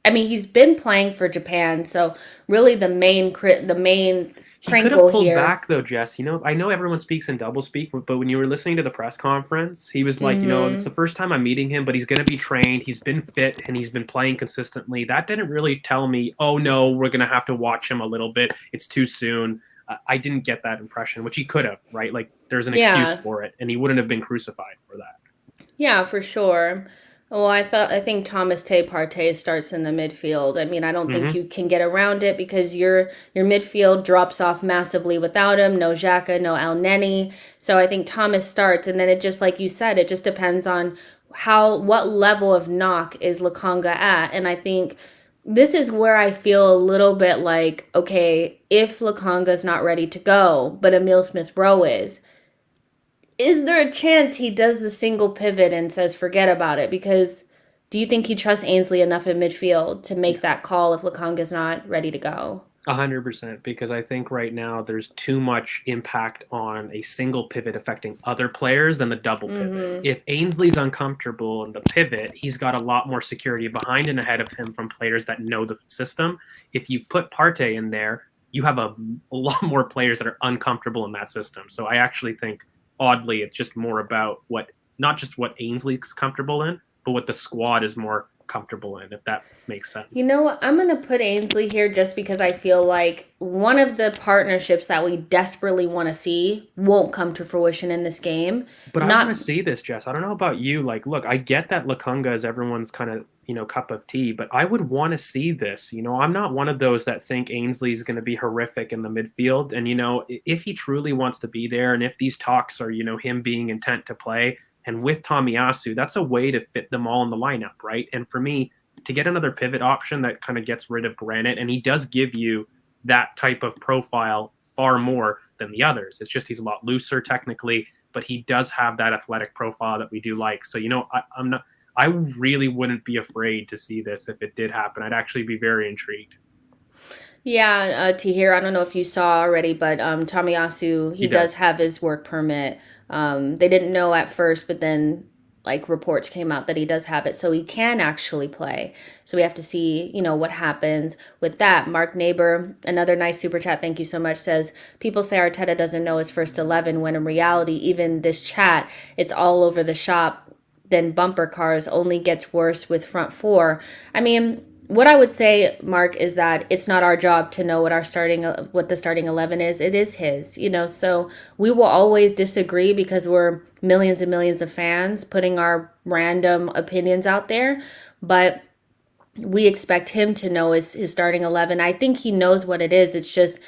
I mean, he's been playing for Japan, so really the main He could have crinkle pulled here. back though, Jess. I know everyone speaks in double speak, but when you were listening to the press conference, he was like, it's the Mm-hmm. first time I'm meeting him, but he's going to be trained. He's been fit and he's been playing consistently. That didn't really tell me, oh no, we're going to have to watch him a little bit. It's too soon. I didn't get that impression, which he could have, right? Like there's an excuse Yeah, for it, and he wouldn't have been crucified for that. yeah, for sure. Well, I think Thomas Tay Partey starts in the midfield. I mean, I don't think Hmm. you can get around it because your midfield drops off massively without him. No Xhaka, no El Neni. So I think Thomas starts, and then it just like you said, it just depends on what level of knock is Lakanga at, and I think this is where I feel a little bit like, okay, if Lakanga's not ready to go, but Emil Smith Rowe is there a chance he does the single pivot and says forget about it? Because do you think he trusts Ainsley enough in midfield to make that call if Lakonga's not ready to go? 100%, because I think right now there's too much impact on a single pivot affecting other players than the double pivot. Mm-hmm. If Ainsley's uncomfortable in the pivot, he's got a lot more security behind and ahead of him from players that know the system. If you put Partey in there, you have a lot more players that are uncomfortable in that system. So I actually think, oddly, it's just more about not just what Ainsley's comfortable in, but what the squad is more comfortable in, if that makes You sense. know what? I'm going to put Ainsley here just because I feel like one of the partnerships that we desperately want to see won't come to fruition in this game. But I want to Not, see this, Jess. I don't know about you. Like, look, I get that Lakunga is everyone's kind of, cup of tea, but I would want to see this. I'm not one of those that think Ainsley is going to be horrific in the midfield. And, if he truly wants to be there and if these talks are, him being intent to play and with Tomiyasu, that's a way to fit them all in the lineup, right? And for me, to get another pivot option that kind of gets rid of Granite, and he does give you that type of profile far more than the others. It's just he's a lot looser technically, but he does have that athletic profile that we do like. So, I'm not. I really wouldn't be afraid to see this if it did happen. I'd actually be very intrigued. yeah, Tahir, I don't know if you saw already, but Tomiyasu, He he does does. have his work permit. They didn't know at first, but then like reports came out that he does have it, so he can actually play. So we have to see, what happens with that. Mark Neighbor, another nice super chat, thank you so much, says people say Arteta doesn't know his first 11 when in reality, even this chat, it's all over the shop. Then bumper cars only gets worse with front four. I mean, what I would say, Mark, is that it's not our job to know what the starting 11 is. It is his, So we will always disagree because we're millions and millions of fans putting our random opinions out there, but we expect him to know his starting 11. I think he knows what it is. It's just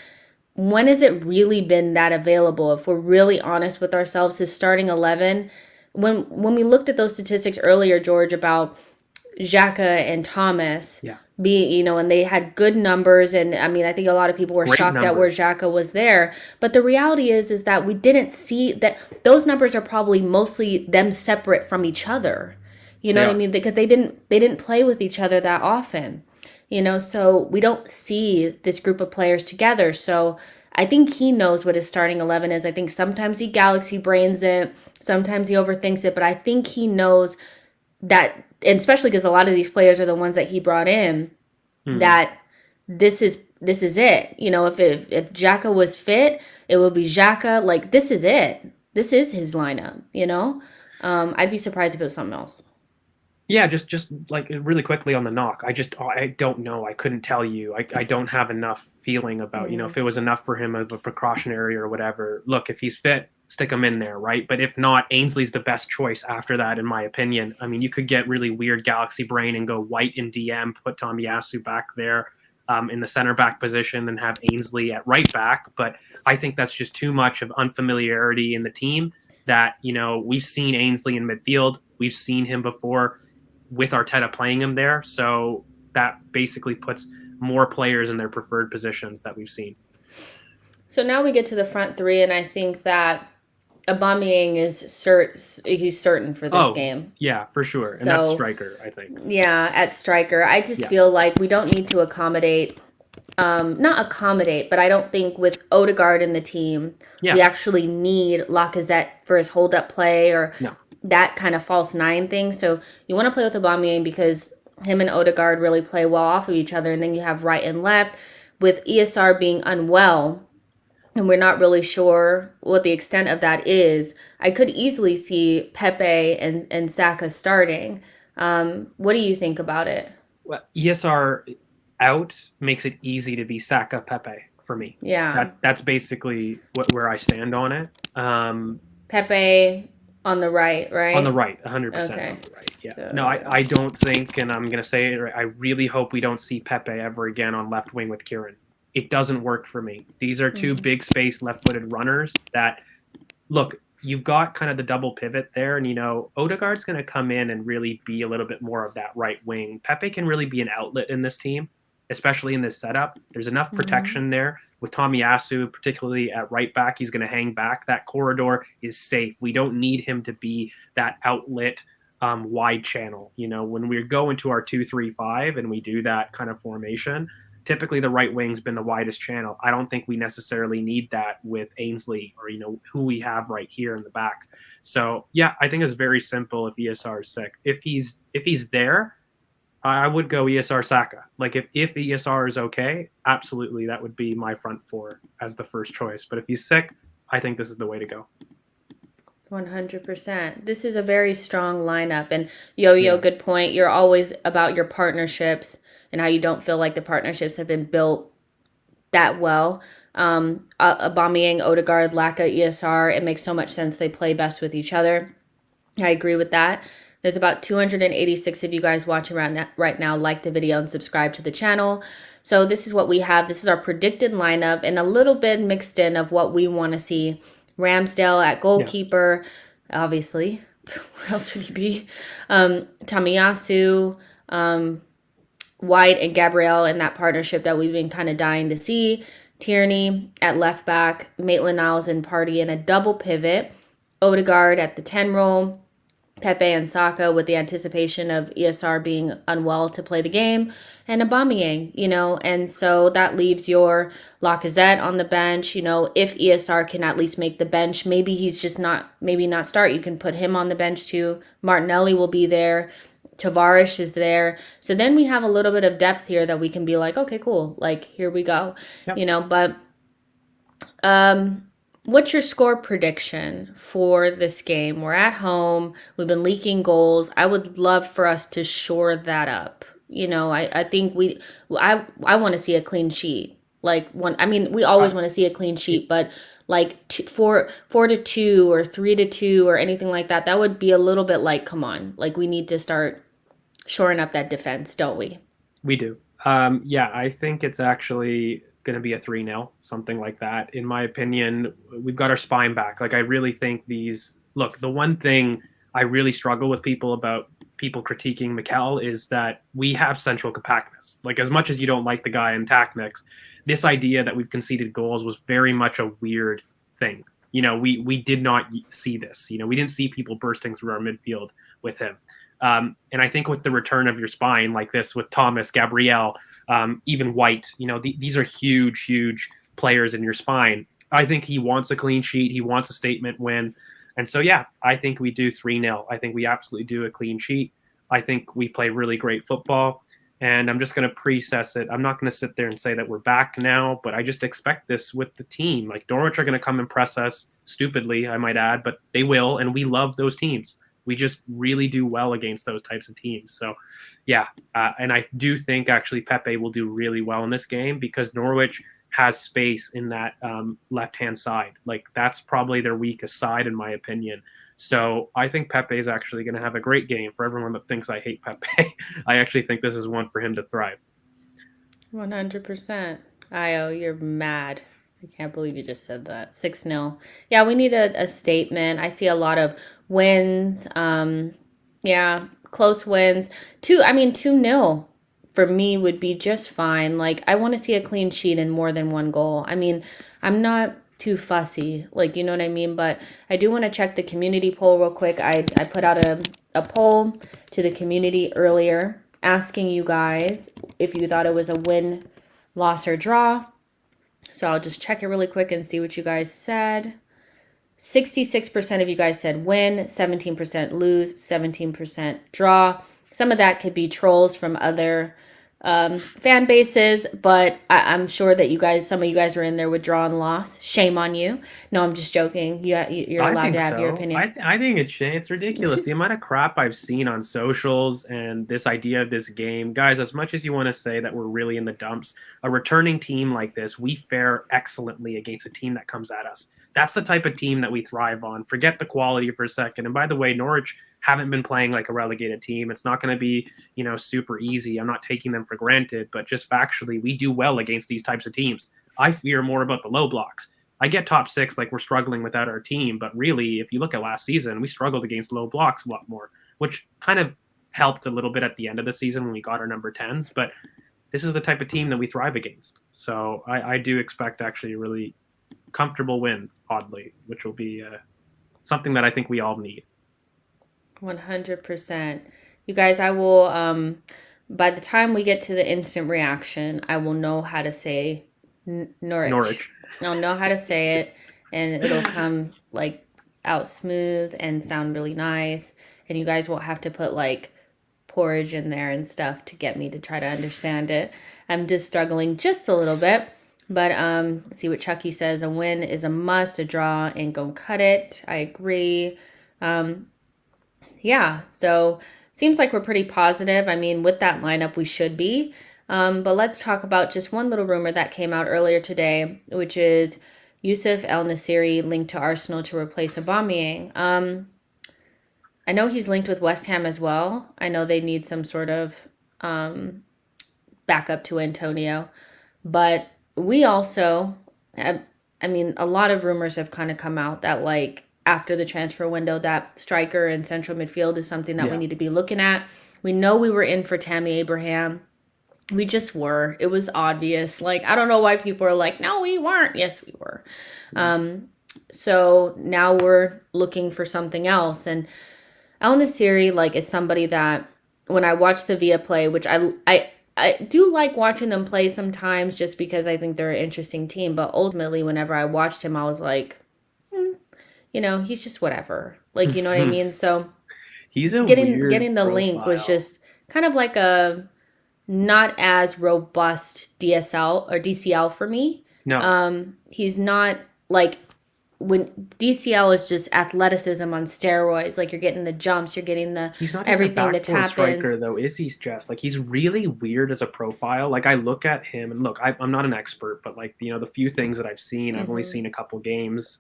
when has it really been that available? If we're really honest with ourselves, his starting 11. When we looked at those statistics earlier, George, about Xhaka and Thomas Yeah. and they had good numbers. And I mean, I think a lot of people were Great shocked at where numbers. Xhaka was there. But the reality is that we didn't see that those numbers are probably mostly them separate from each other. You know They what I are. mean? Because they didn't play with each other that often. So we don't see this group of players together. So I think he knows what his starting 11 is. I think sometimes he galaxy brains it, sometimes he overthinks it, but I think he knows that, and especially because a lot of these players are the ones that he brought in, Hmm. that this is it. If Xhaka was fit, it would be Xhaka. Like this is it. This is his lineup. I'd be surprised if it was something else. Yeah, just like really quickly on the knock. I don't know. I couldn't tell you. I don't have enough feeling about, Mm-hmm. if it was enough for him of a precautionary or whatever. Look, if he's fit, stick him in there, right? But if not, Ainsley's the best choice after that, in my opinion. I mean, you could get really weird galaxy brain and go White in DM, put Tomiyasu back there in the center back position and have Ainsley at right back. But I think that's just too much of unfamiliarity in the team that, we've seen Ainsley in midfield. We've seen him before with Arteta playing him there. So that basically puts more players in their preferred positions that we've seen. So now we get to the front three, and I think that Aubameyang is he's certain for this Oh, game. yeah, for sure. And that's So striker, I think. yeah, at striker, I just Yeah. feel like we don't need to accommodate, not accommodate, but I don't think with Odegaard in the team, we Yeah. actually need Lacazette for his hold up play or No. that kind of false nine thing. So you want to play with Aubameyang because him and Odegaard really play well off of each other, and then you have right and left. With ESR being unwell, and we're not really sure what the extent of that is, I could easily see Pepe and Saka starting. What do you think about it? Well, ESR out makes it easy to be Saka Pepe for me. Yeah. That's basically where I stand on it. Pepe on the right, right? On the right, 100% Okay. on the right. Yeah. So- No, I don't think, and I'm going to say it, I really hope we don't see Pepe ever again on left wing with Kieran. It doesn't work for me. These are two big space left-footed runners that, look, you've got kind of the double pivot there, and Odegaard's going to come in and really be a little bit more of that right wing. Pepe can really be an outlet in this team, especially in this setup. There's enough protection there with Tomiyasu, particularly at right back. He's going to hang back. That corridor is safe. We don't need him to be that outlet wide channel. When we go into our 2-3-5 and we do that kind of formation, typically the right wing's been the widest channel. I don't think we necessarily need that with Ainsley or who we have right here in the back. So yeah, I think it's very simple. If ESR is sick, if he's there, I would go ESR Saka. Like if ESR is okay, absolutely that would be my front four as the first choice. But if he's sick, I think this is the way to go. 100%. This is a very strong lineup. And Yo-Yo, good point. You're always about your partnerships and how you don't feel like the partnerships have been built that well. Aubameyang, Odegaard, Laka, ESR, it makes so much sense. They play best with each other. I agree with that. There's about 286 of you guys watching right now. Like the video and subscribe to the channel. So this is what we have. This is our predicted lineup and a little bit mixed in of what we want to see. Ramsdale at goalkeeper, obviously. Where else would he be? Tomiyasu, White and Gabriel in that partnership that we've been kind of dying to see. Tierney at left back, Maitland-Niles and Partey in a double pivot. Odegaard at the 10 role. Pepe and Saka with the anticipation of ESR being unwell to play the game, and Aubameyang, and so that leaves your Lacazette on the bench. If ESR can at least make the bench, maybe he's just maybe not start. You can put him on the bench too. Martinelli will be there. Tavares is there. So then we have a little bit of depth here that we can be like, okay, cool. Like, here we go, but, what's your score prediction for this game? We're at home. We've been leaking goals. I would love for us to shore that up. I think I want to see a clean sheet. We always want to see a clean sheet, but like 4-2 or 3-2 or anything like that, that would be a little bit like, come on, like we need to start shoring up that defense, don't we? We do. I think it's actually going to be a 3-0, something like that. In my opinion, we've got our spine back. Like, I really think the one thing I really struggle with people critiquing Mikel is that we have central compactness. Like, as much as you don't like the guy in tactics, this idea that we've conceded goals was very much a weird thing. We did not see this. We didn't see people bursting through our midfield with him. And I think with the return of your spine like this with Thomas, Gabriel, even White, these are huge, huge players in your spine. I think he wants a clean sheet. He wants a statement win. And so, yeah, I think we do 3-0. I think we absolutely do a clean sheet. I think we play really great football. And I'm just going to pre-assess it. I'm not going to sit there and say that we're back now, but I just expect this with the team. Like, Norwich are going to come and press us stupidly, I might add, but they will. And we love those teams. We just really do well against those types of teams. So, yeah, and I do think actually Pepe will do really well in this game because Norwich has space in that left-hand side. Like, that's probably their weakest side, in my opinion. So I think Pepe is actually going to have a great game. For everyone that thinks I hate Pepe, I actually think this is one for him to thrive. 100%. Io, you're mad. I can't believe you just said that. 6-0. Yeah, we need a statement. I see a lot of wins. Close wins. 2-0 for me would be just fine. Like, I want to see a clean sheet and more than one goal. I mean, I'm not too fussy, like, you know what I mean? But I do want to check the community poll real quick. I put out a poll to the community earlier asking you guys if you thought it was a win, loss, or draw. So I'll just check it really quick and see what you guys said. 66% of you guys said win, 17% lose, 17% draw. Some of that could be trolls from other fan bases, but I'm sure that some of you guys were in there with draw and loss. Shame on you. No, I'm just joking. You're I allowed think to have your so. opinion. I think it's ridiculous. The amount of crap I've seen on socials and this idea of this game. Guys, as much as you want to say that we're really in the dumps, a returning team like this, we fare excellently against a team that comes at us. That's the type of team that we thrive on. Forget the quality for a second. And by the way, Norwich haven't been playing like a relegated team. It's not going to be, super easy. I'm not taking them for granted, but just factually, we do well against these types of teams. I fear more about the low blocks. I get top six, like we're struggling without our team, but really, if you look at last season, we struggled against low blocks a lot more, which kind of helped a little bit at the end of the season when we got our number 10s. But this is the type of team that we thrive against. So I do expect actually a really comfortable win, oddly, which will be something that I think we all need. 100%. You guys, I will, by the time we get to the instant reaction, I will know how to say Norwich. I'll know how to say it, and it'll come like out smooth and sound really nice. And you guys won't have to put like porridge in there and stuff to get me to try to understand it. I'm just struggling just a little bit. But let's see what Chucky says. A win is a must. A draw ain't gonna cut it. I agree. Yeah, so seems like we're pretty positive. I mean, with that lineup, we should be. But let's talk about just one little rumor that came out earlier today, which is Yusuf El Nasiri linked to Arsenal to replace Aubameyang. I know he's linked with West Ham as well. I know they need some sort of backup to Antonio. But we also, I mean, a lot of rumors have kind of come out that like after the transfer window, that striker and central midfield is something that we need to be looking at. We know we were in for Tammy Abraham. We just were. It was obvious. Like, I don't know why people are like, no, we weren't. Yes, we were. So now we're looking for something else. And El Nasiri, like, is somebody that when I watch the Via play, which I do like watching them play sometimes just because I think they're an interesting team. But ultimately, whenever I watched him, I was like, he's just whatever. Like, you know what I mean? So he's a getting weird the profile. link was just kind of like a not as robust DCL for me. No. He's not like when DCL is just athleticism on steroids. Like you're getting the jumps, you're getting the he's not everything, the tap striker ins. though, is he? Just like he's really weird as a profile. Like I look at him and look, I'm not an expert, but like the few things that I've seen, I've only seen a couple games.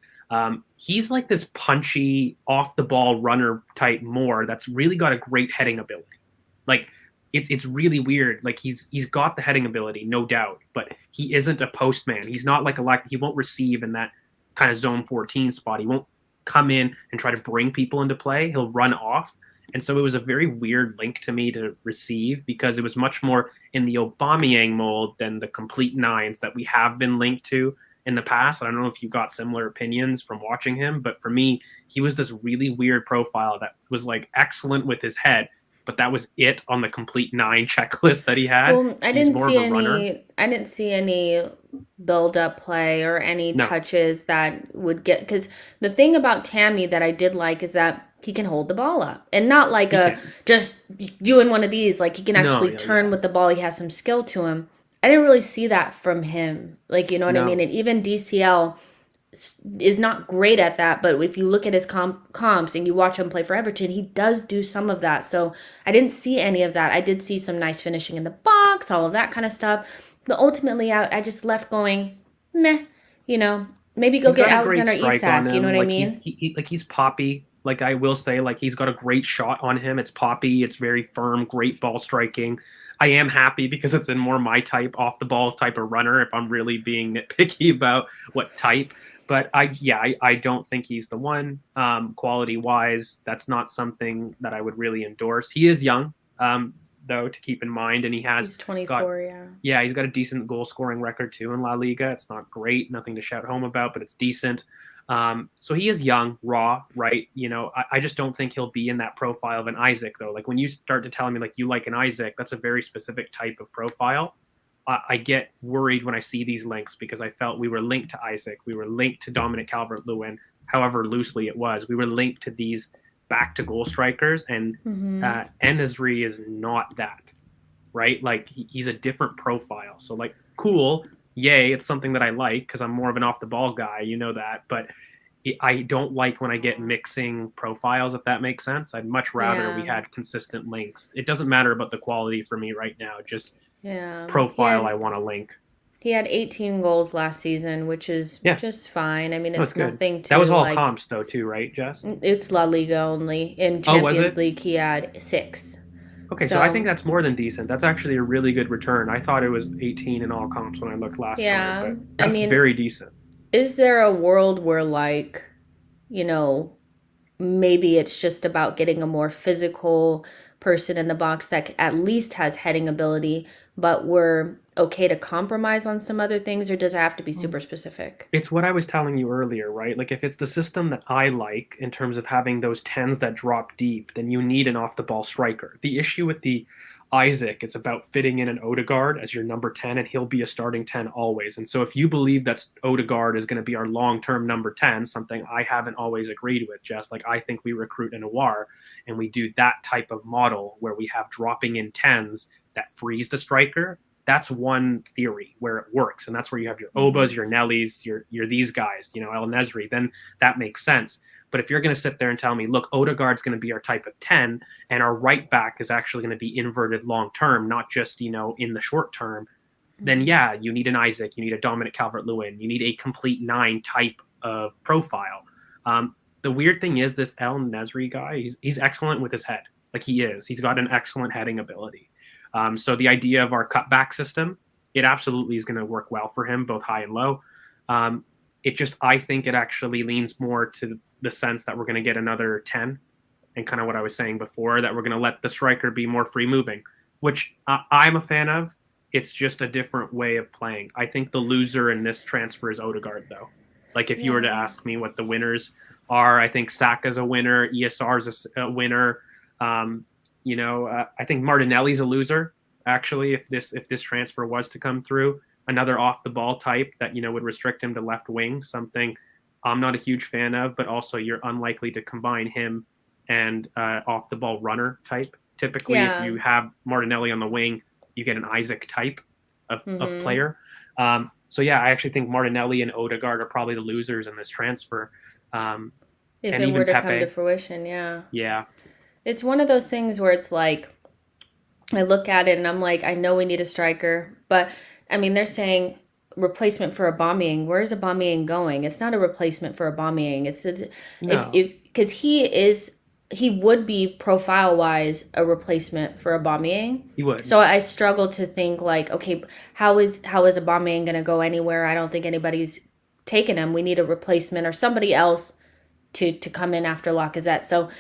He's like this punchy, off the ball runner type more. That's really got a great heading ability. Like it's really weird. Like he's got the heading ability, no doubt, but he isn't a postman. He's not like he won't receive in that kind of zone 14 spot. He won't come in and try to bring people into play. He'll run off. And so it was a very weird link to me to receive because it was much more in the Aubameyang mold than the complete nines that we have been linked to in the past. I don't know if you got similar opinions from watching him, but for me, he was this really weird profile that was like excellent with his head, but that was it on the complete 9 checklist that he had. Well, I didn't see any build up play or any touches that would get, because the thing about Tammy that I did like is that he can hold the ball up and not like just doing one of these. Like he can actually turn with the ball. He has some skill to him. I didn't really see that from him. Like, you know what I mean? And even DCL is not great at that, but if you look at his comps and you watch him play for Everton, he does do some of that. So I didn't see any of that. I did see some nice finishing in the box, all of that kind of stuff. But ultimately, I just left going, meh, maybe go get Alexander Isak, you know what I mean? He's poppy. Like I will say, like he's got a great shot on him. It's poppy. It's very firm, great ball striking. I am happy because it's in more my type, off the ball type of runner if I'm really being nitpicky about what type. But I don't think he's the one. Quality wise, that's not something that I would really endorse. He is young. though, to keep in mind, and he has He's got 24, yeah. yeah, he's got a decent goal scoring record too in La Liga. It's not great, nothing to shout home about, but it's decent. So he is young, raw, right? I just don't think he'll be in that profile of an Isaac, though. Like when you start to tell me like you like an Isaac, that's a very specific type of profile. I get worried when I see these links because I felt we were linked to Isaac, we were linked to Dominic Calvert-Lewin, however loosely it was. We were linked to these back to goal strikers, and En-Nesyri is not that, right? Like he's a different profile. So like, cool, yay, it's something that I like because I'm more of an off the ball guy, you know that. But I don't like when I get mixing profiles, if that makes sense. I'd much rather we had consistent links. It doesn't matter about the quality for me right now, just profile I want to link. He had 18 goals last season, which is just fine. I mean, it's nothing to. That was all comps, though, too, right, Jess? It's La Liga only. In Champions League, he had 6. Okay, so I think that's more than decent. That's actually a really good return. I thought it was 18 in all comps when I looked last time, but that's very decent. Is there a world where, like, maybe it's just about getting a more physical person in the box that at least has heading ability, but we're okay to compromise on some other things, or does it have to be super specific? It's what I was telling you earlier, right? Like if it's the system that I like in terms of having those 10s that drop deep, then you need an off-the-ball striker. The issue with the Isaac, it's about fitting in an Odegaard as your number 10, and he'll be a starting 10 always. And so if you believe that Odegaard is going to be our long-term number 10, something I haven't always agreed with, Jess, like I think we recruit a Noir and we do that type of model where we have dropping in 10s that frees the striker. That's one theory where it works, and that's where you have your Obas, your Nellys, your these guys, El-Nesyri, then that makes sense. But if you're going to sit there and tell me, look, Odegaard's going to be our type of 10, and our right back is actually going to be inverted long term, not just, in the short term, then yeah, you need an Isaac, you need a Dominic Calvert-Lewin, you need a complete 9 type of profile. The weird thing is this El-Nesyri guy, he's excellent with his head. Like he is. He's got an excellent heading ability. So the idea of our cutback system, it absolutely is going to work well for him, both high and low. I think it actually leans more to the sense that we're going to get another 10, and kind of what I was saying before, that we're going to let the striker be more free moving, which I'm a fan of. It's just a different way of playing. I think the loser in this transfer is Odegaard, though. Like if you were to ask me what the winners are, I think Saka's a winner, ESR's a winner. I think Martinelli's a loser, actually, if this transfer was to come through. Another off-the-ball type that, would restrict him to left wing, something I'm not a huge fan of, but also you're unlikely to combine him and off-the-ball runner type. Typically, if you have Martinelli on the wing, you get an Isaac type of player. I actually think Martinelli and Odegaard are probably the losers in this transfer. If it were to come to fruition, yeah. Yeah. It's one of those things where it's like, I look at it and I'm like, I know we need a striker, but I mean, they're saying replacement for Aubameyang. Where's Aubameyang going? It's not a replacement for Aubameyang. Because he would be profile wise a replacement for Aubameyang. He would. So I struggle to think like, okay, how is Aubameyang going to go anywhere? I don't think anybody's taken him. We need a replacement or somebody else to come in after Lacazette. So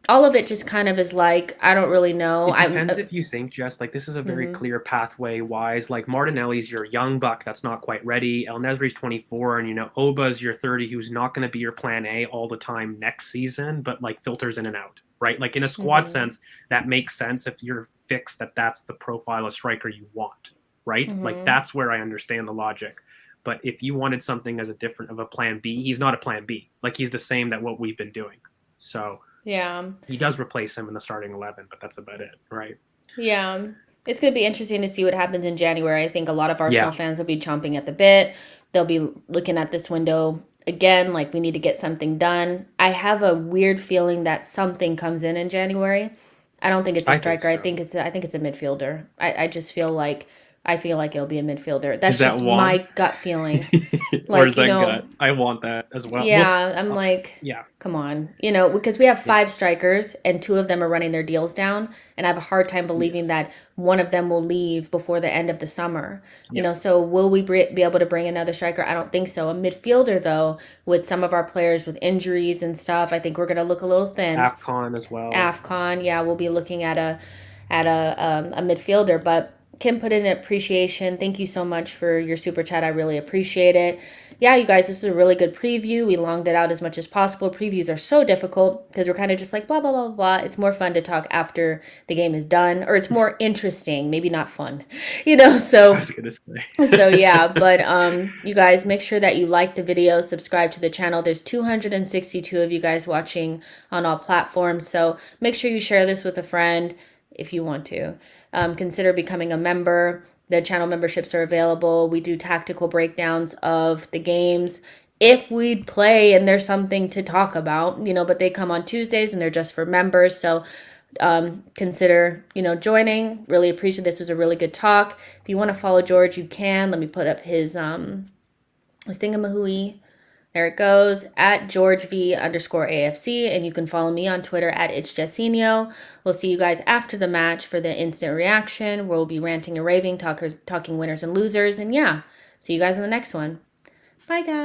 all of it just kind of is like, I don't really know. It depends if you think just like this is a very clear pathway wise. Like Martinelli's your young buck that's not quite ready. El-Nesyri's 24, and Oba's your 30, who's not going to be your plan A all the time next season, but like filters in and out, right? Like in a squad sense, that makes sense if you're fixed that that's the profile of striker you want, right? Like that's where I understand the logic. But if you wanted something as a different of a plan B, he's not a plan B. Like he's the same that what we've been doing. So yeah, he does replace him in the starting 11, but that's about it, right? Yeah, it's going to be interesting to see what happens in January. I think a lot of Arsenal fans will be chomping at the bit. They'll be looking at this window again, like we need to get something done. I have a weird feeling that something comes in January. I don't think it's a striker. I think it's a midfielder. I just feel like it'll be a midfielder. That's just my gut feeling. Like, is that gut? I want that as well. Yeah, I'm like, come on. Because we have 5 strikers and 2 of them are running their deals down. And I have a hard time believing that one of them will leave before the end of the summer. So will we be able to bring another striker? I don't think so. A midfielder, though, with some of our players with injuries and stuff, I think we're going to look a little thin. AFCON as well. AFCON, yeah, we'll be looking at a at a midfielder. But Kim put in an appreciation. Thank you so much for your super chat. I really appreciate it. Yeah, you guys, this is a really good preview. We longed it out as much as possible. Previews are so difficult because we're kind of just like blah, blah, blah, blah. It's more fun to talk after the game is done, or it's more interesting, maybe not fun, I so was gonna say. so yeah, but you guys make sure that you like the video, subscribe to the channel. There's 262 of you guys watching on all platforms, so make sure you share this with a friend if you want to. Consider becoming a member. The channel memberships are available. We do tactical breakdowns of the games if we'd play and there's something to talk about, but they come on Tuesdays and they're just for members. So consider, joining. Really appreciate this. Was a really good talk. If you want to follow George, you can. Let me put up his thingamahooey. There it goes, at GeorgeV_AFC, and you can follow me on Twitter at itsjessinho. We'll see you guys after the match for the instant reaction. We'll be ranting and raving, talking winners and losers, and yeah, see you guys in the next one. Bye, guys.